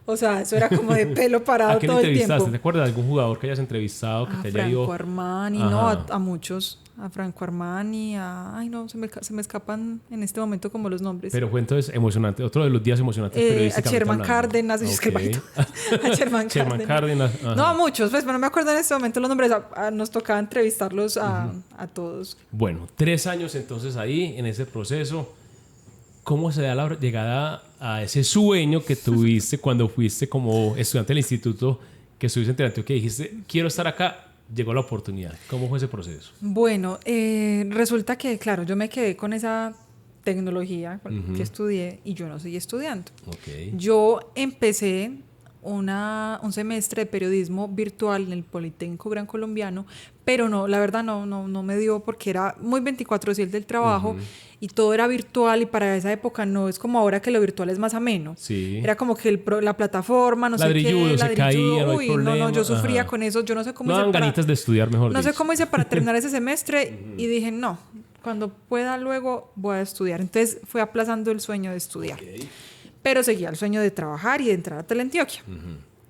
O sea, eso era como de pelo parado todo el tiempo. ¿Te acuerdas de algún jugador que hayas entrevistado que te haya ido? Franco Armani, no, a muchos. A Franco Armani, ay no, se me escapan en este momento como los nombres. Pero fue entonces emocionante, otro de los días emocionantes periodísticamente. A Sherman Cárdenas, a Sherman Cárdenas. No, a muchos, pues no me acuerdo en este momento los nombres, nos tocaba entrevistarlos a todos. Bueno, 3 años entonces ahí, en ese proceso. ¿Cómo se da la llegada a ese sueño que tuviste cuando fuiste como estudiante del instituto, que estuviste en Antioquia y dijiste, quiero estar acá? Llegó la oportunidad. ¿Cómo fue ese proceso? Bueno, resulta que, claro, yo me quedé con esa tecnología que estudié y yo no seguí estudiando. Okay. Yo empecé un semestre de periodismo virtual en el Politécnico Gran Colombiano, pero no, la verdad no me dio porque era muy 24/7 del trabajo y todo era virtual y para esa época no es como ahora que lo virtual es más ameno. Sí. Era como que la plataforma, no sé qué, se caía, no hay problema. No, yo sufría con eso, yo no sé cómo hice ganitas de estudiar, mejor dicho. No sé cómo hice para terminar ese semestre y dije, no, cuando pueda luego voy a estudiar. Entonces fui aplazando el sueño de estudiar. Okay. Pero seguía el sueño de trabajar y de entrar a Teleantioquia.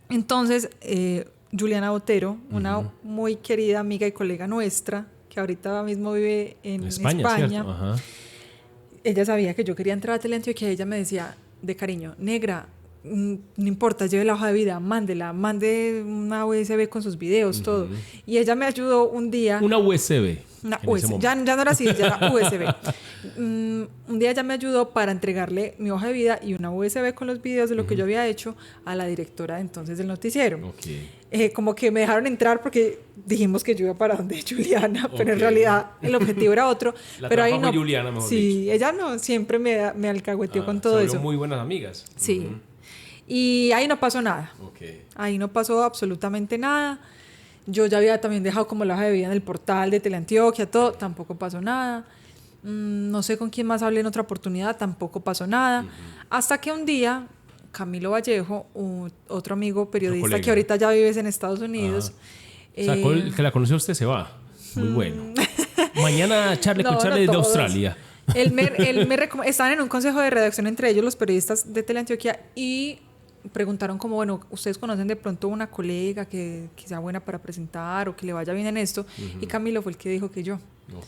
Entonces, Juliana Botero, una muy querida amiga y colega nuestra, que ahorita mismo vive en España. Ella sabía que yo quería entrar a Teleantioquia y ella me decía, de cariño, negra, no importa, lleve la hoja de vida, mande una USB con sus videos, todo. Y ella me ayudó un día. Una USB. Ya no era así, ya era USB. Un día ella me ayudó para entregarle mi hoja de vida y una USB con los videos de lo que yo había hecho a la directora entonces del noticiero. Okay. Como que me dejaron entrar porque dijimos que yo iba para donde Juliana, pero en realidad el objetivo era otro. Pero ahí no. Juliana, mejor dicho. Ella no, siempre me alcahueteó con todo eso. Muy buenas amigas. Sí. Y ahí no pasó nada. Okay. Ahí no pasó absolutamente nada. Yo ya había también dejado como la hoja de vida en el portal de Teleantioquia, todo, tampoco pasó nada. No sé con quién más hablé en otra oportunidad, tampoco pasó nada. Hasta que un día, Camilo Vallejo, otro amigo periodista que ahorita ya vives en Estados Unidos. O sea, el que la conoció usted se va. Muy bueno. Mañana Charlie con Charlie de Australia. Estaban en un consejo de redacción entre ellos los periodistas de Teleantioquia y preguntaron como, bueno, ¿ustedes conocen de pronto una colega que sea buena para presentar o que le vaya bien en esto? Y Camilo fue el que dijo que yo.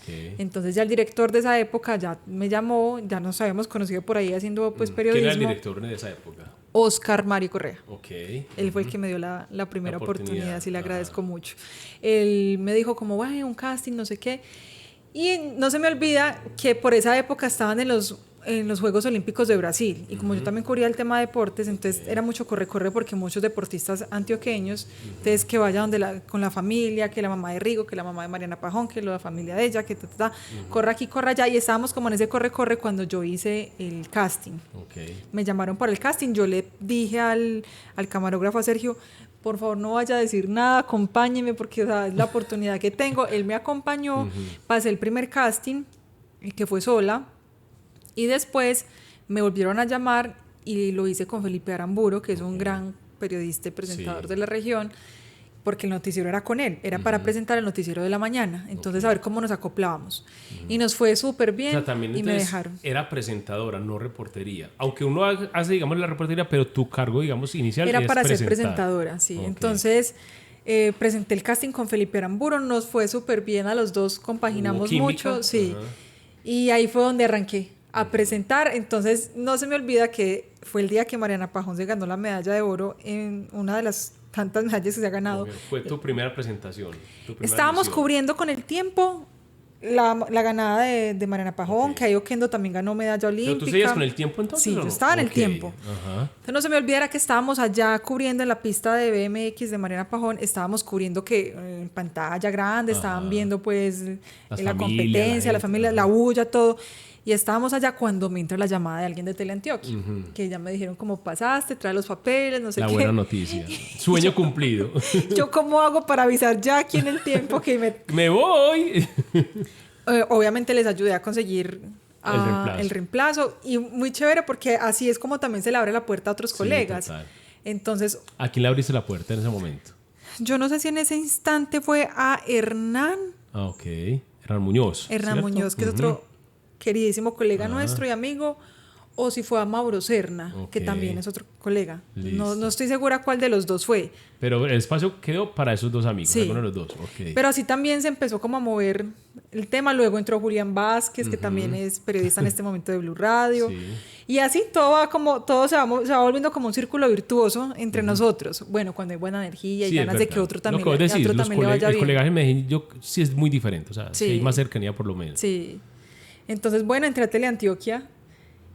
Okay. Entonces ya el director de esa época ya me llamó, ya nos habíamos conocido por ahí haciendo pues periodismo. ¿Quién era el director de esa época? Oscar Mario Correa. Okay. Él fue el que me dio la primera oportunidad, sí le agradezco mucho. Él me dijo como, bueno, un casting, no sé qué. Y no se me olvida que por esa época estaban en los en los Juegos Olímpicos de Brasil, y como yo también cubría el tema de deportes, entonces era mucho corre porque muchos deportistas antioqueños, entonces que vaya con la familia, que la mamá de Rigo, que la mamá de Mariana Pajón, que la familia de ella, que corra aquí, corra allá, y estábamos como en ese corre cuando yo hice el casting. Me llamaron para el casting, yo le dije al camarógrafo, a Sergio, por favor no vaya a decir nada, acompáñeme porque o sea, es la oportunidad que tengo. Él me acompañó, pasé el primer casting, que fue sola, y después me volvieron a llamar y lo hice con Felipe Aramburo, que es un gran periodista y presentador de la región, porque el noticiero era con él, era para presentar el noticiero de la mañana, entonces a ver cómo nos acoplábamos. Y nos fue súper bien, o sea, también, y me dejaron. Era presentadora, no reportería. Aunque uno hace, digamos, la reportería, pero tu cargo, digamos, inicial era es para ser presentadora, sí. Entonces presenté el casting con Felipe Aramburo, nos fue súper bien, a los dos compaginamos mucho, sí. Y ahí fue donde arranqué a presentar. Entonces no se me olvida que fue el día que Mariana Pajón se ganó la medalla de oro en una de las tantas medallas que se ha ganado. Fue tu primera presentación. Estábamos cubriendo con el tiempo la ganada de Mariana Pajón, que ahí Oquendo también ganó medalla olímpica. ¿Pero tú seguías con el tiempo entonces? Sí, yo estaba en el tiempo. Entonces no se me olvidara que estábamos allá cubriendo en la pista de BMX de Mariana Pajón, estábamos cubriendo que en pantalla grande, estaban viendo pues la competencia, la familia, la bulla, todo. Y estábamos allá cuando me entra la llamada de alguien de Teleantioquia, que ya me dijeron cómo pasaste, trae los papeles, no sé qué. La buena noticia. Sueño cumplido. Yo cómo hago para avisar ya aquí en el tiempo que me voy. Obviamente les ayudé a conseguir el reemplazo. Y muy chévere porque así es como también se le abre la puerta a otros colegas. Total. Entonces, ¿a quién le abriste la puerta en ese momento? Yo no sé si en ese instante fue a Hernán. Hernán Muñoz. Hernán Muñoz, que es otro queridísimo colega nuestro y amigo, o si fue a Mauro Serna, que también es otro colega. No estoy segura cuál de los dos fue. Pero el espacio quedó para esos dos amigos, alguno de los dos. Pero así también se empezó como a mover el tema. Luego entró Julián Vázquez, que también es periodista en este momento de Blue Radio. Y así todo se va volviendo como un círculo virtuoso entre nosotros. Bueno, cuando hay buena energía y ganas de que otro también, le vaya bien. El colegaje en Medellín sí es muy diferente, o sea, sí hay más cercanía por lo menos. Sí. Entonces, bueno, entré a Teleantioquia.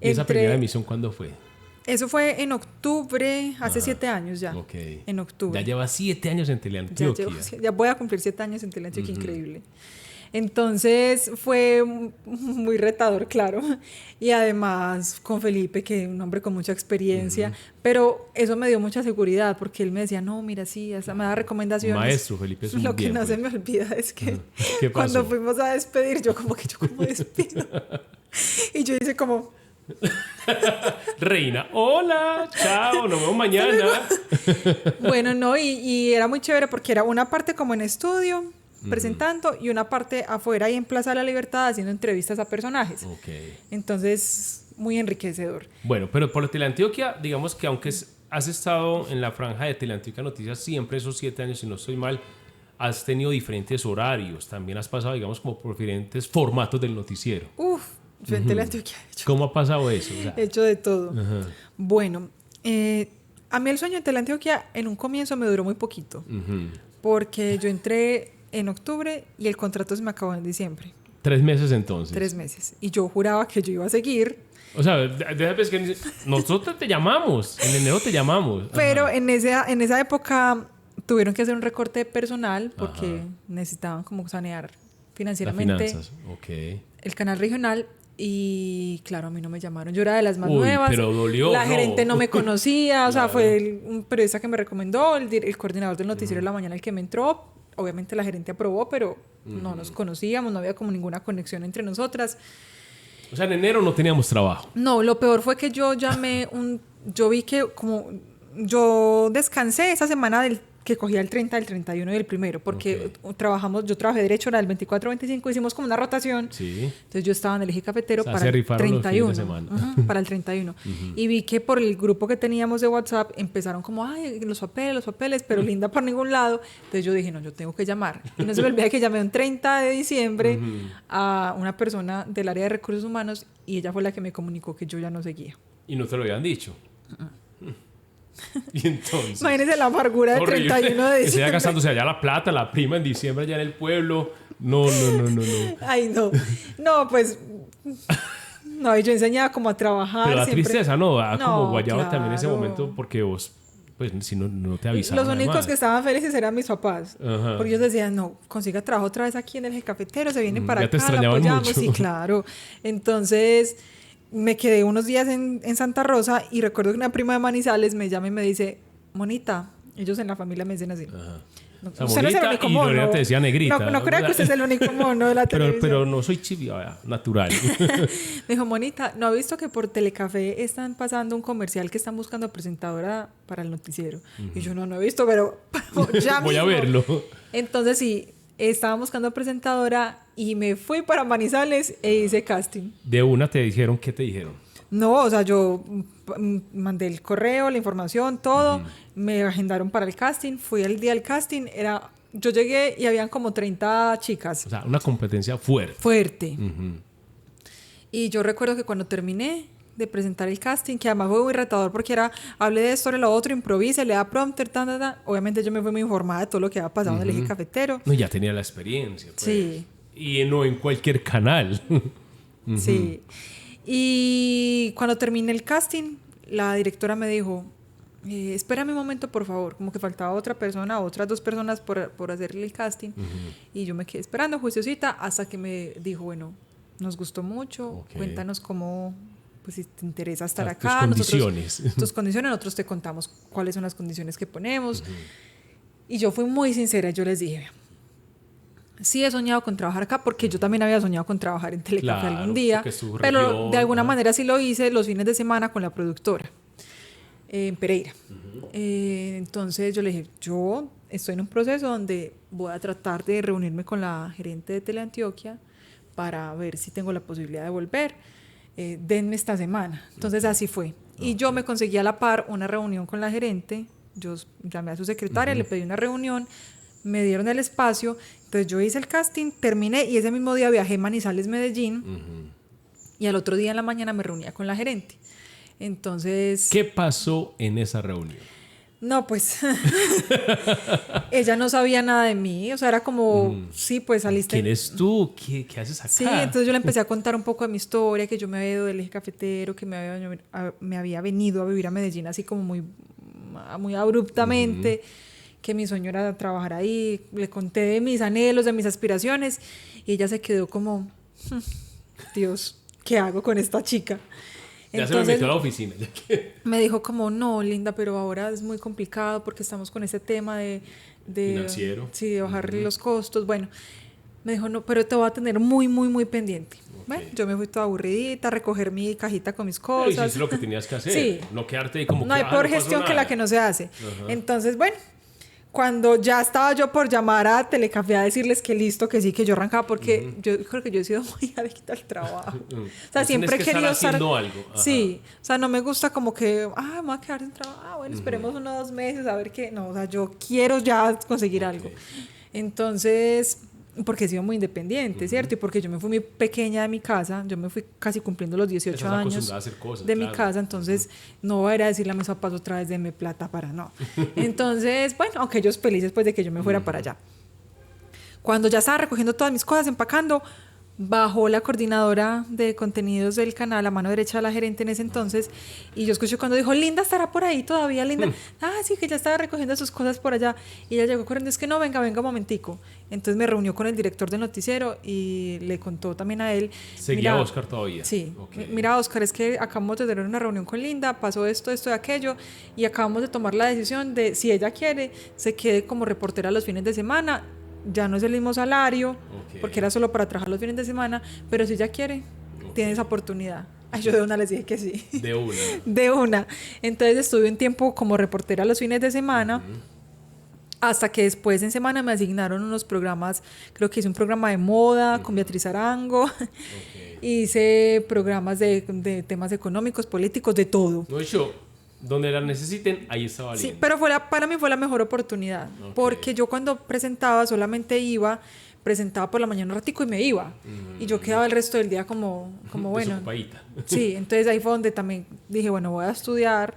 ¿Y esa primera emisión cuándo fue? Eso fue en octubre, hace 7 años ya. En octubre. Ya lleva 7 años en Teleantioquia. Ya voy a cumplir 7 años en Teleantioquia, increíble. Entonces fue muy retador, claro. Y además con Felipe, que es un hombre con mucha experiencia. Pero eso me dio mucha seguridad, porque él me decía, no, mira, sí, me da recomendaciones. Maestro, Felipe es un Lo que no se me olvida es que cuando fuimos a despedir, yo como despido. Y yo hice como... Reina, hola, chao, nos vemos mañana. Bueno, no, y era muy chévere porque era una parte como en estudio presentando y una parte afuera y en Plaza de la Libertad haciendo entrevistas a personajes. Entonces, muy enriquecedor. Bueno, pero por Teleantioquia, digamos que aunque has estado en la franja de Teleantioquia Noticias siempre esos 7 años, si no estoy mal, has tenido diferentes horarios, también has pasado, digamos, como por diferentes formatos del noticiero. Yo en Teleantioquia he hecho. ¿Cómo ha pasado eso? O sea, he hecho de todo. Bueno, a mí el sueño en Teleantioquia en un comienzo me duró muy poquito, porque yo entré en octubre y el contrato se me acabó en diciembre. 3 meses entonces. 3 meses. Y yo juraba que yo iba a seguir. O sea, déjame que nosotros te llamamos, en enero te llamamos. Pero en esa época tuvieron que hacer un recorte de personal porque necesitaban como sanear financieramente las finanzas. El canal regional. Y claro, a mí no me llamaron. Yo era de las más nuevas. Pero dolió. La gerente no me conocía. O sea, fue un periodista que me recomendó, el coordinador del noticiero de la mañana el que me entró. Obviamente la gerente aprobó, pero no nos conocíamos, no había como ninguna conexión entre nosotras. O sea, en enero no teníamos trabajo. No, lo peor fue que yo llamé yo vi que como yo descansé esa semana que cogía el 30, el 31 y el 1, porque yo trabajé derecho, era el 24-25, hicimos como una rotación. Entonces yo estaba en el eje cafetero para el 31. Para el 31. Y vi que por el grupo que teníamos de WhatsApp empezaron como, ay, los papeles, pero Linda por ningún lado. Entonces yo dije, no, yo tengo que llamar. Y no se me olvida que llamé un 30 de diciembre a una persona del área de recursos humanos y ella fue la que me comunicó que yo ya no seguía. ¿Y no te lo habían dicho? Y entonces, imagínense la amargura del 31 de diciembre. Que se vaya gastándose allá la plata, la prima en diciembre allá en el pueblo. No. Ay, no. No, pues No, y yo enseñaba como a trabajar. Pero da siempre. tristeza, ¿no? Da como guayaba claro. también ese momento porque vos, pues si no te avisaban. Los únicos que estaban felices eran mis papás. Ajá. Porque ellos decían, no, consiga trabajo otra vez aquí en el eje cafetero, se viene para ya te acá, lo extrañaban apoyamos. mucho. Sí, claro. Entonces me quedé unos días en Santa Rosa y recuerdo que una prima de Manizales me llama y me dice, Monita, ellos en la familia me dicen así. Ajá. No, O sea, usted no es el único mono. Lorena te decía negrita. No crea que usted es el único mono de la televisión. Pero no soy chivia, natural. Me dijo, Monita, ¿no ha visto que por Telecafé están pasando un comercial que están buscando presentadora para el noticiero? Y yo no he visto, pero ya Voy a mismo. verlo. Entonces sí, estaba buscando presentadora y me fui para Manizales e hice casting. De una te dijeron, ¿qué te dijeron? No, o sea, yo mandé el correo, la información, todo, me agendaron para el casting, fui el día del casting, yo llegué y habían como 30 chicas. O sea, una competencia fuerte. Fuerte. Y yo recuerdo que cuando terminé de presentar el casting, que además fue muy retador porque hable de esto, de lo otro, improvise, le da prompter, obviamente yo me fui muy informada de todo lo que había pasado en el eje cafetero. No, ya tenía la experiencia. Pues. Sí. Y no en cualquier canal. Sí. Y cuando terminé el casting, la directora me dijo, espérame un momento, por favor. Como que faltaba otra persona, otras 2 personas por hacerle el casting. Y yo me quedé esperando, juiciosita, hasta que me dijo, bueno, nos gustó mucho, cuéntanos cómo, pues si te interesa estar acá. Tus condiciones. Tus condiciones, nosotros te contamos cuáles son las condiciones que ponemos. Y yo fui muy sincera, yo les dije, sí he soñado con trabajar acá, porque yo también había soñado con trabajar en Telecafé algún día, pero de alguna manera sí lo hice los fines de semana con la productora en Pereira. Entonces yo le dije, yo estoy en un proceso donde voy a tratar de reunirme con la gerente de Teleantioquia para ver si tengo la posibilidad de volver. Denme esta semana. Entonces así fue. Y yo me conseguí a la par una reunión con la gerente. Yo llamé a su secretaria, le pedí una reunión, me dieron el espacio. Entonces yo hice el casting, terminé y ese mismo día viajé a Manizales, Medellín. Y al otro día en la mañana me reunía con la gerente. Entonces... ¿Qué pasó en esa reunión? No, pues ella no sabía nada de mí, o sea, era como, sí, pues saliste... ¿Quién eres tú? ¿Qué haces acá? Sí, entonces yo le empecé a contar un poco de mi historia, que yo me había ido del eje cafetero, que me había venido a vivir a Medellín así como muy abruptamente, que mi sueño era trabajar ahí, le conté de mis anhelos, de mis aspiraciones, y ella se quedó como, Dios, ¿qué hago con esta chica? Ya entonces, se me metió a la oficina. Me dijo como, no, Linda, pero ahora es muy complicado porque estamos con ese tema de financiero. Sí, de bajar los costos. Bueno, me dijo, no, pero te voy a tener muy, muy, muy pendiente. Bueno, yo me fui toda aburridita a recoger mi cajita con mis cosas. Pero hiciste lo que tenías que hacer. Sí. No quedarte ahí como no hay peor gestión que la que no se hace. Entonces, bueno, cuando ya estaba yo por llamar a Telecafé a decirles que listo, que sí, que yo arrancaba, porque yo creo que yo he sido muy adicta al trabajo. O sea, siempre he querido estar haciendo algo. Sí, o sea, no me gusta como que, me voy a quedar sin trabajo. Bueno, esperemos unos 2 meses a ver qué. No, o sea, yo quiero ya conseguir algo. Entonces, porque he sido muy independiente, ¿cierto? Y porque yo me fui muy pequeña de mi casa, yo me fui casi cumpliendo los 18 años a hacer cosas, de mi casa, entonces no voy a ir a decirle a mis papás otra vez denme plata para no. Entonces, bueno, aunque ellos felices pues de que yo me fuera para allá. Cuando ya estaba recogiendo todas mis cosas, empacando, bajó la coordinadora de contenidos del canal, a mano derecha de la gerente en ese entonces, y yo escuché cuando dijo, Linda estará por ahí todavía, Linda. Sí, que ya estaba recogiendo sus cosas por allá. Y ella llegó corriendo, es que no, venga un momentico. Entonces me reunió con el director del noticiero y le contó también a él. ¿Seguía a Oscar todavía? Sí. Mira, Oscar, es que acabamos de tener una reunión con Linda, pasó esto y aquello, y acabamos de tomar la decisión de, si ella quiere, se quede como reportera los fines de semana. Ya no es el mismo salario, porque era solo para trabajar los fines de semana, pero si ella quiere, tiene esa oportunidad. Ay, yo de una les dije que sí. De una. De una. Entonces estuve un tiempo como reportera los fines de semana, hasta que después en semana me asignaron unos programas, creo que hice un programa de moda con Beatriz Arango, hice programas de temas económicos, políticos, de todo. No, donde la necesiten, ahí estaba Linda. Sí, pero para mí fue la mejor oportunidad, porque yo cuando presentaba solamente presentaba por la mañana un ratico y me iba, y yo quedaba el resto del día como bueno. Sí, entonces ahí fue donde también dije, bueno, voy a estudiar,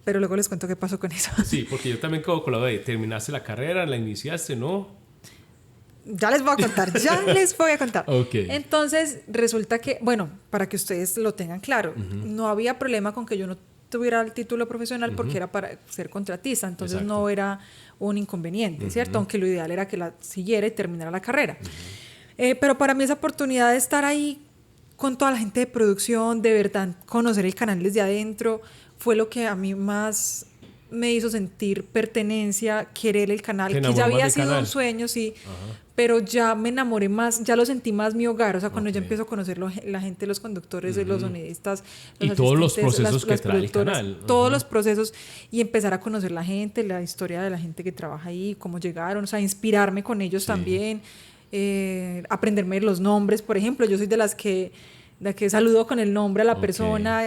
pero luego les cuento qué pasó con eso. Sí, porque yo también quedo con la de terminaste la carrera, la iniciaste, ¿no? Ya les voy a contar, ya les voy a contar. Okay. Entonces, resulta que, bueno, para que ustedes lo tengan claro, no había problema con que yo no tuviera el título profesional porque era para ser contratista, entonces Exacto. no era un inconveniente, ¿cierto? Aunque lo ideal era que la siguiera y terminara la carrera. Pero para mí esa oportunidad de estar ahí con toda la gente de producción, de verdad conocer el canal desde adentro, fue lo que a mí más me hizo sentir pertenencia, querer el canal, que ya había sido un sueño, sí, pero ya me enamoré más, ya lo sentí más mi hogar, o sea, cuando yo empiezo a conocer la gente, los conductores, los sonidistas, los y todos los procesos que trae el canal. Todos los procesos, y empezar a conocer la gente, la historia de la gente que trabaja ahí, cómo llegaron, o sea, inspirarme con ellos también, aprenderme los nombres, por ejemplo, yo soy de las que saludo con el nombre a la persona.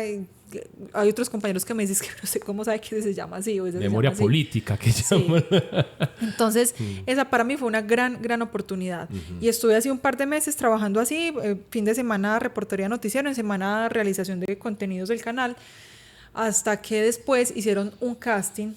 Hay otros compañeros que me dicen que no sé cómo sabe que se llama así. O memoria política que llaman. Sí. Entonces, esa para mí fue una gran oportunidad. Y estuve así un par de meses trabajando así, fin de semana reportería noticiero, en semana realización de contenidos del canal, hasta que después hicieron un casting,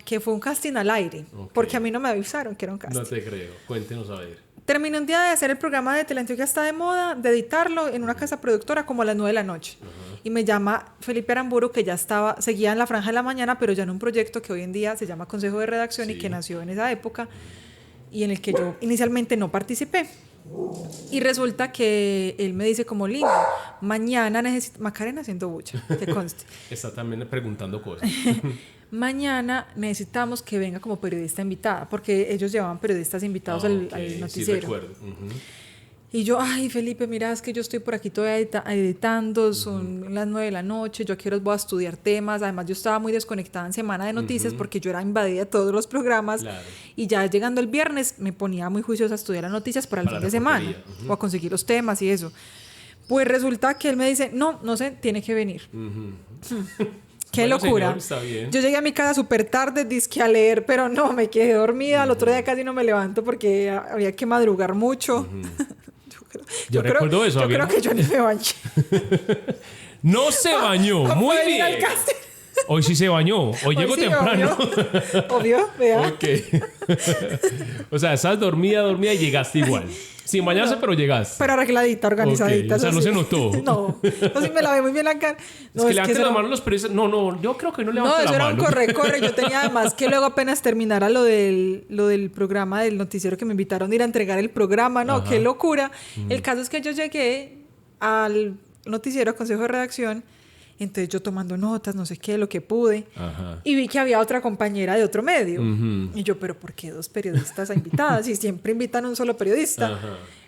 que fue un casting al aire, porque a mí no me avisaron que era un casting. No te creo, cuéntenos a ver. Terminé un día de hacer el programa de Teleantioquia está de moda, de editarlo en una casa productora como a las 9 de la noche. Y me llama Felipe Aramburu, que ya seguía en la franja de la mañana, pero ya en un proyecto que hoy en día se llama Consejo de Redacción y que nació en esa época y en el que yo inicialmente no participé. Y resulta que él me dice como, Linda, mañana necesito... Macarena haciendo bulla, que conste. Está también preguntando cosas. Mañana necesitamos que venga como periodista invitada, porque ellos llevaban periodistas invitados al noticiero. Sí, recuerdo. Y yo, ay, Felipe, mira, es que yo estoy por aquí todavía editando, son las 9 de la noche, yo aquí voy a estudiar temas. Además, yo estaba muy desconectada en semana de noticias porque yo era invadida de todos los programas. Claro. Y ya llegando el viernes me ponía muy juiciosa a estudiar las noticias para el fin de semana o a conseguir los temas y eso. Pues resulta que él me dice, no sé, tiene que venir. Qué locura. Señor, yo llegué a mi casa súper tarde, dizque a leer, pero no, me quedé dormida. Al otro día casi no me levanto porque había que madrugar mucho. Yo recuerdo eso. Yo creo que yo ni me bañé. No se bañó. Muy bien. Hoy sí se bañó. Hoy llegó sí, temprano. Obvio, vea. Ok. O sea, estás dormida y llegaste igual. Sin bañarse, pero llegaste. Pero arregladita, organizadita. Okay. O sea, no se notó. No sí me lavé muy bien la cara. No, es que levanten la mano los periodistas. No, yo creo que no levanten la mano. No, eso era un corre. Yo tenía además que luego apenas terminara lo del programa del noticiero que me invitaron a ir a entregar el programa. No, qué locura. El caso es que yo llegué al noticiero, Consejo de Redacción. Entonces yo tomando notas, no sé qué, lo que pude. Y vi que había otra compañera de otro medio. Y yo, ¿pero por qué 2 periodistas invitadas? Y siempre invitan a un solo periodista.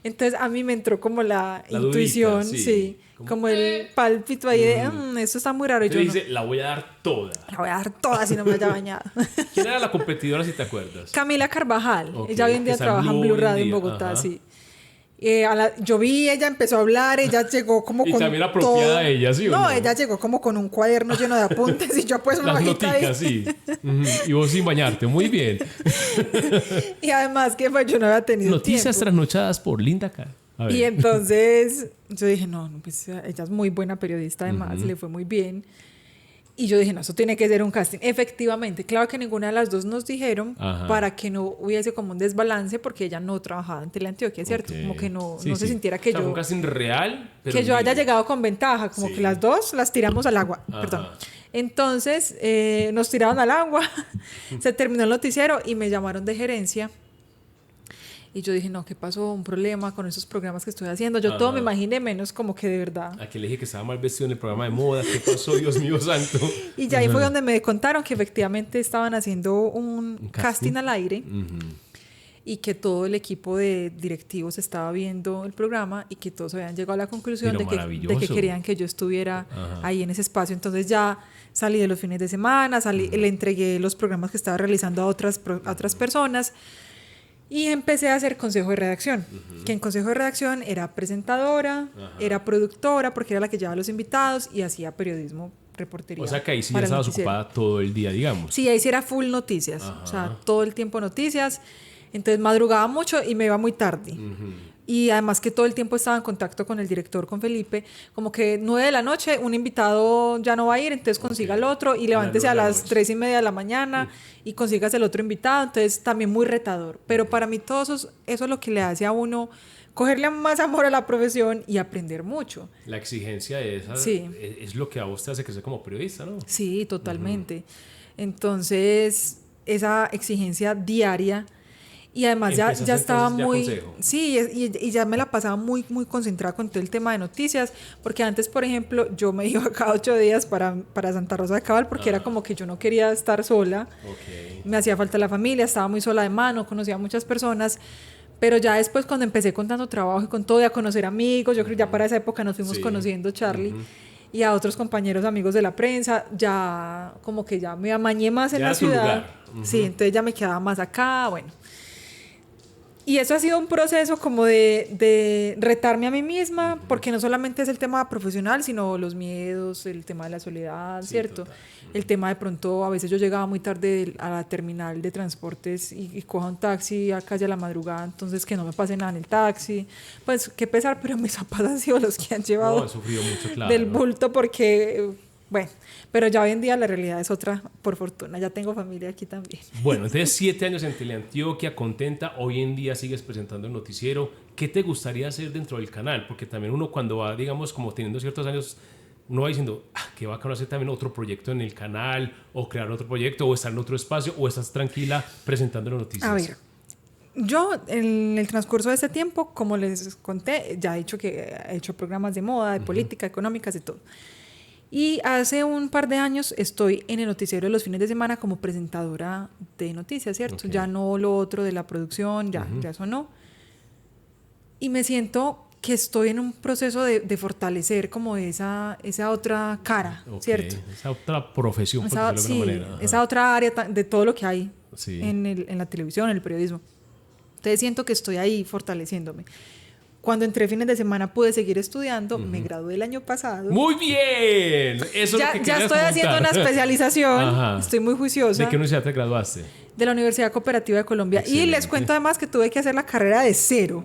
Entonces a mí me entró como la intuición, dudita, sí. Como el pálpito ahí de, esto está muy raro. Y yo dice, la voy a dar toda. La voy a dar toda si no me haya bañado. ¿Quién era la competidora, si te acuerdas? Camila Carvajal. Ella hoy en día trabaja en Blue Radio en Bogotá, sí. Yo vi, ella empezó a hablar, ella llegó como con... Y también apropiada de ella, ¿sí o no? No, ella llegó como con un cuaderno lleno de apuntes y yo pues una hojita ahí. Las noticas, sí. Y vos sin bañarte, muy bien. Y además que pues yo no había tenido Noticias tiempo. trasnochadas por Linda K. Y entonces yo dije, no, pues ella es muy buena periodista, además le fue muy bien. Y yo dije, no, eso tiene que ser un casting. Efectivamente, claro que ninguna de las dos nos dijeron para que no hubiese como un desbalance, porque ella no trabajaba en Teleantioquia, ¿cierto? Como que no se sintiera que yo... un casting real, pero que yo haya llegado con ventaja, como que las dos las tiramos al agua. Perdón. Entonces, nos tiraron al agua, se terminó el noticiero y me llamaron de gerencia. Y yo dije, no, ¿qué pasó? Un problema con esos programas que estoy haciendo. Yo todo me imaginé, menos como que de verdad. Aquí le dije que estaba mal vestido en el programa de moda. ¿Qué pasó? Dios mío santo. Y ya ahí fue donde me contaron que efectivamente estaban haciendo un casting al aire. Y que todo el equipo de directivos estaba viendo el programa y que todos habían llegado a la conclusión de que querían que yo estuviera ahí en ese espacio. Entonces ya salí de los fines de semana, le entregué los programas que estaba realizando a otras personas. Y empecé a hacer consejo de redacción, que en consejo de redacción era presentadora, era productora, porque era la que llevaba a los invitados y hacía periodismo, reportería. O sea que ahí sí ya estabas ocupada todo el día, digamos. Sí, ahí sí era full noticias, o sea, todo el tiempo noticias. Entonces madrugaba mucho y me iba muy tarde. y además que todo el tiempo estaba en contacto con el director, con Felipe, como que 9 de la noche, un invitado ya no va a ir, entonces consiga el otro y levántese a las 3:30 de la mañana y consigas el otro invitado, entonces también muy retador, pero para mí todo eso es lo que le hace a uno cogerle más amor a la profesión y aprender mucho. La exigencia de esa es lo que a vos te hace crecer como periodista, ¿no? Sí, totalmente. Entonces, esa exigencia diaria, y además ya estaba muy... Sí, y ya me la pasaba muy, muy concentrada con todo el tema de noticias, porque antes, por ejemplo, yo me iba cada 8 días para Santa Rosa de Cabal, porque era como que yo no quería estar sola, me hacía falta la familia, estaba muy sola de mano, conocía a muchas personas, pero ya después cuando empecé con tanto trabajo y con todo, y a conocer amigos, yo creo que ya para esa época nos fuimos conociendo, Charlie, y a otros compañeros amigos de la prensa, ya como que ya me amañé más en la ciudad. Sí, entonces ya me quedaba más acá, bueno. Y eso ha sido un proceso como de retarme a mí misma, porque no solamente es el tema profesional, sino los miedos, el tema de la soledad, ¿cierto? Total. El tema de pronto, a veces yo llegaba muy tarde a la terminal de transportes y cojo un taxi casi a la madrugada, entonces que no me pase nada en el taxi. Pues qué pesar, pero mis papás han sido los que han llevado mucho, del bulto porque... Bueno, pero ya hoy en día la realidad es otra, por fortuna, ya tengo familia aquí también. Bueno, entonces 7 años en Teleantioquia, contenta, hoy en día sigues presentando el noticiero. ¿Qué te gustaría hacer dentro del canal? Porque también uno cuando va, digamos, como teniendo ciertos años, uno va diciendo, qué bacano hacer también otro proyecto en el canal, o crear otro proyecto, o estar en otro espacio, o estás tranquila presentando las noticias. A ver, yo en el transcurso de este tiempo, como les conté, ya he dicho que he hecho programas de moda, de política, económicas, de todo. Y hace un par de años estoy en el noticiero de los fines de semana como presentadora de noticias, ¿cierto? Ya no lo otro de la producción, ya eso no. Y me siento que estoy en un proceso de fortalecer como esa otra cara, ¿cierto? Esa otra profesión, por decirlo de alguna manera. Esa otra área de todo lo que hay en la televisión, en el periodismo. Entonces siento que estoy ahí fortaleciéndome. Cuando entré fines de semana pude seguir estudiando, me gradué el año pasado. ¡Muy bien! Eso ya, es lo que ya estoy haciendo una especialización, estoy muy juiciosa. ¿De qué universidad te graduaste? De la Universidad Cooperativa de Colombia. Excelente. Y les cuento además que tuve que hacer la carrera de cero.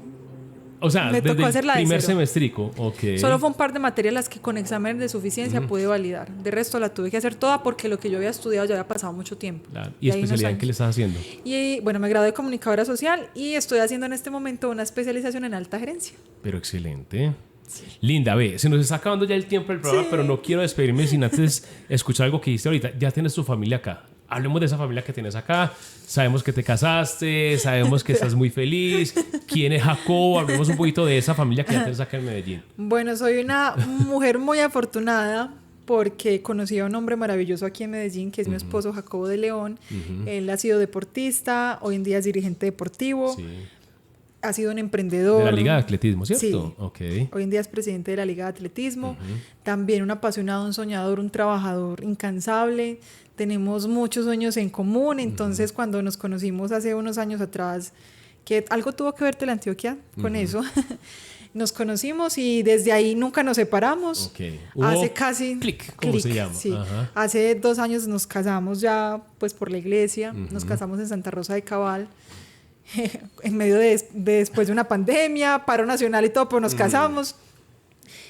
O sea, me tocó hacer el primer semestrico. Solo fue un par de materias las que con examen de suficiencia pude validar. De resto la tuve que hacer toda porque lo que yo había estudiado ya había pasado mucho tiempo. Claro. ¿Y especialidad en qué le estás haciendo? Y bueno, me gradué de comunicadora social y estoy haciendo en este momento una especialización en alta gerencia. Pero excelente. Sí. Linda, ve, se nos está acabando ya el tiempo del programa, pero no quiero despedirme sin antes escuchar algo que dijiste ahorita. Ya tienes tu familia acá. Hablemos de esa familia que tienes acá. Sabemos que te casaste, sabemos que estás muy feliz. ¿Quién es Jacobo? Hablemos un poquito de esa familia que ya tienes acá en Medellín. Bueno, soy una mujer muy afortunada porque conocí a un hombre maravilloso aquí en Medellín, que es mi esposo Jacobo de León. Él ha sido deportista, hoy en día es dirigente deportivo. Sí. Ha sido un emprendedor. De la Liga de Atletismo, ¿cierto? Sí. Okay. Hoy en día es presidente de la Liga de Atletismo. También un apasionado, un soñador, un trabajador incansable. Tenemos muchos sueños en común. Entonces, cuando nos conocimos hace unos años atrás, que algo tuvo que ver Teleantioquia con eso, nos conocimos y desde ahí nunca nos separamos. Hace casi... ¿Cómo se llama? Sí. Hace 2 años nos casamos ya pues por la iglesia. Nos casamos en Santa Rosa de Cabal. En medio de después de una pandemia, paro nacional y todo, pues nos casamos.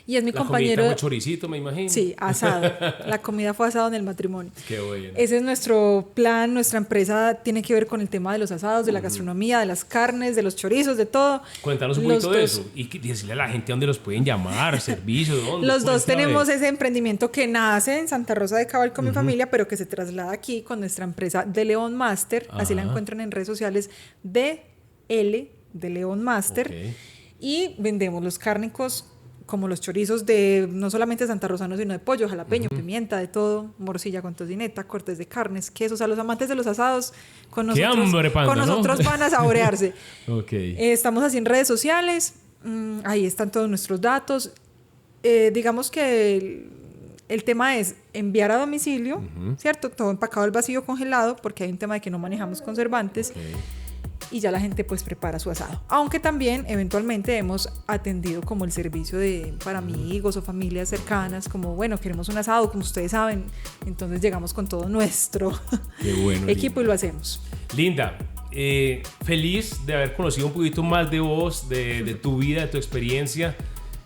Y es mi compañero. La comida choricito, me imagino. Sí, asado. La comida fue asado en el matrimonio. Qué bueno. Ese es nuestro plan. Nuestra empresa tiene que ver con el tema de los asados, de la gastronomía, de las carnes, de los chorizos, de todo. Cuéntanos un poquito de eso. Y decirle a la gente dónde los pueden llamar, servicios, dónde. Los dos tenemos ese emprendimiento que nace en Santa Rosa de Cabal con mi familia, pero que se traslada aquí con nuestra empresa de León Master. Así la encuentran en redes sociales de León Master. Y vendemos los cárnicos como los chorizos de no solamente santarrosanos, sino de pollo, jalapeño, pimienta, de todo, morcilla con tocineta, cortes de carnes, quesos. A los amantes de los asados, con nosotros van a saborearse. Estamos así en redes sociales, ahí están todos nuestros datos. Digamos que el tema es enviar a domicilio, ¿cierto? Todo empacado al vacío, congelado, porque hay un tema de que no manejamos conservantes. Y ya la gente pues prepara su asado. Aunque también eventualmente hemos atendido como el servicio para amigos o familias cercanas, como bueno, queremos un asado, como ustedes saben, entonces llegamos con todo nuestro equipo y lo hacemos. Linda, feliz de haber conocido un poquito más de vos, de tu vida, de tu experiencia.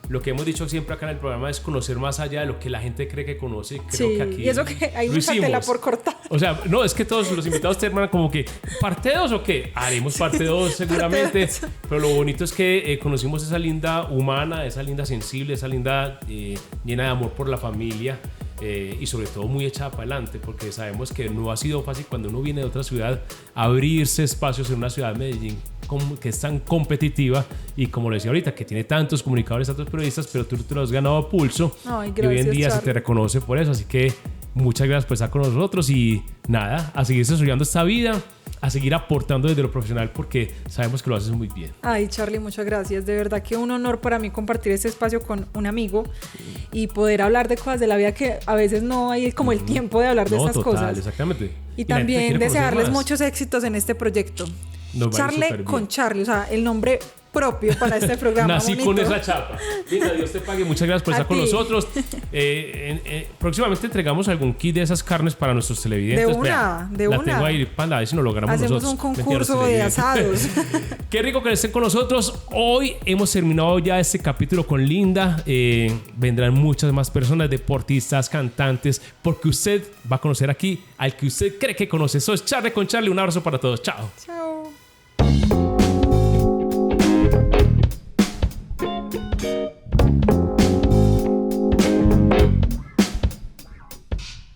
Lo que hemos dicho siempre acá en el programa es conocer más allá de lo que la gente cree que conoce. Creo sí, que aquí y eso que hay mucha tela por cortar. O sea, no, es que todos los invitados terminan como que ¿parte 2 o qué? Haremos parte 2 seguramente. Pero lo bonito es que conocimos esa linda humana, esa linda sensible, esa linda llena de amor por la familia. Y sobre todo muy echada para adelante, porque sabemos que no ha sido fácil cuando uno viene de otra ciudad abrirse espacios en una ciudad de Medellín que es tan competitiva y, como lo decía ahorita, que tiene tantos comunicadores, tantos periodistas, pero tú te lo has ganado a pulso. Ay, gracias, y hoy en día Charlie. se te reconoce por eso, así que muchas gracias por estar con nosotros y nada, a seguir desarrollando esta vida, a seguir aportando desde lo profesional, porque sabemos que lo haces muy bien. Ay, Charlie, muchas gracias. De verdad que un honor para mí compartir este espacio con un amigo y poder hablar de cosas de la vida que a veces no hay como el tiempo de hablar de estas cosas. Exactamente. Y también desearles muchos éxitos en este proyecto. Charlie con Charlie, o sea, el nombre propio para este programa. Nací bonito. con esa chapa. Linda, Dios te pague. Muchas gracias por estar con nosotros. Próximamente entregamos algún kit de esas carnes para nuestros televidentes. De una. La tengo ahí, panda, a ver si nos lo ganamos nosotros. Hacemos un concurso de asados. Qué rico que estén con nosotros. Hoy hemos terminado ya este capítulo con Linda. Vendrán muchas más personas, deportistas, cantantes, porque usted va a conocer aquí al que usted cree que conoce. Eso es Charlie con Charlie. Un abrazo para todos. Chao. Chao.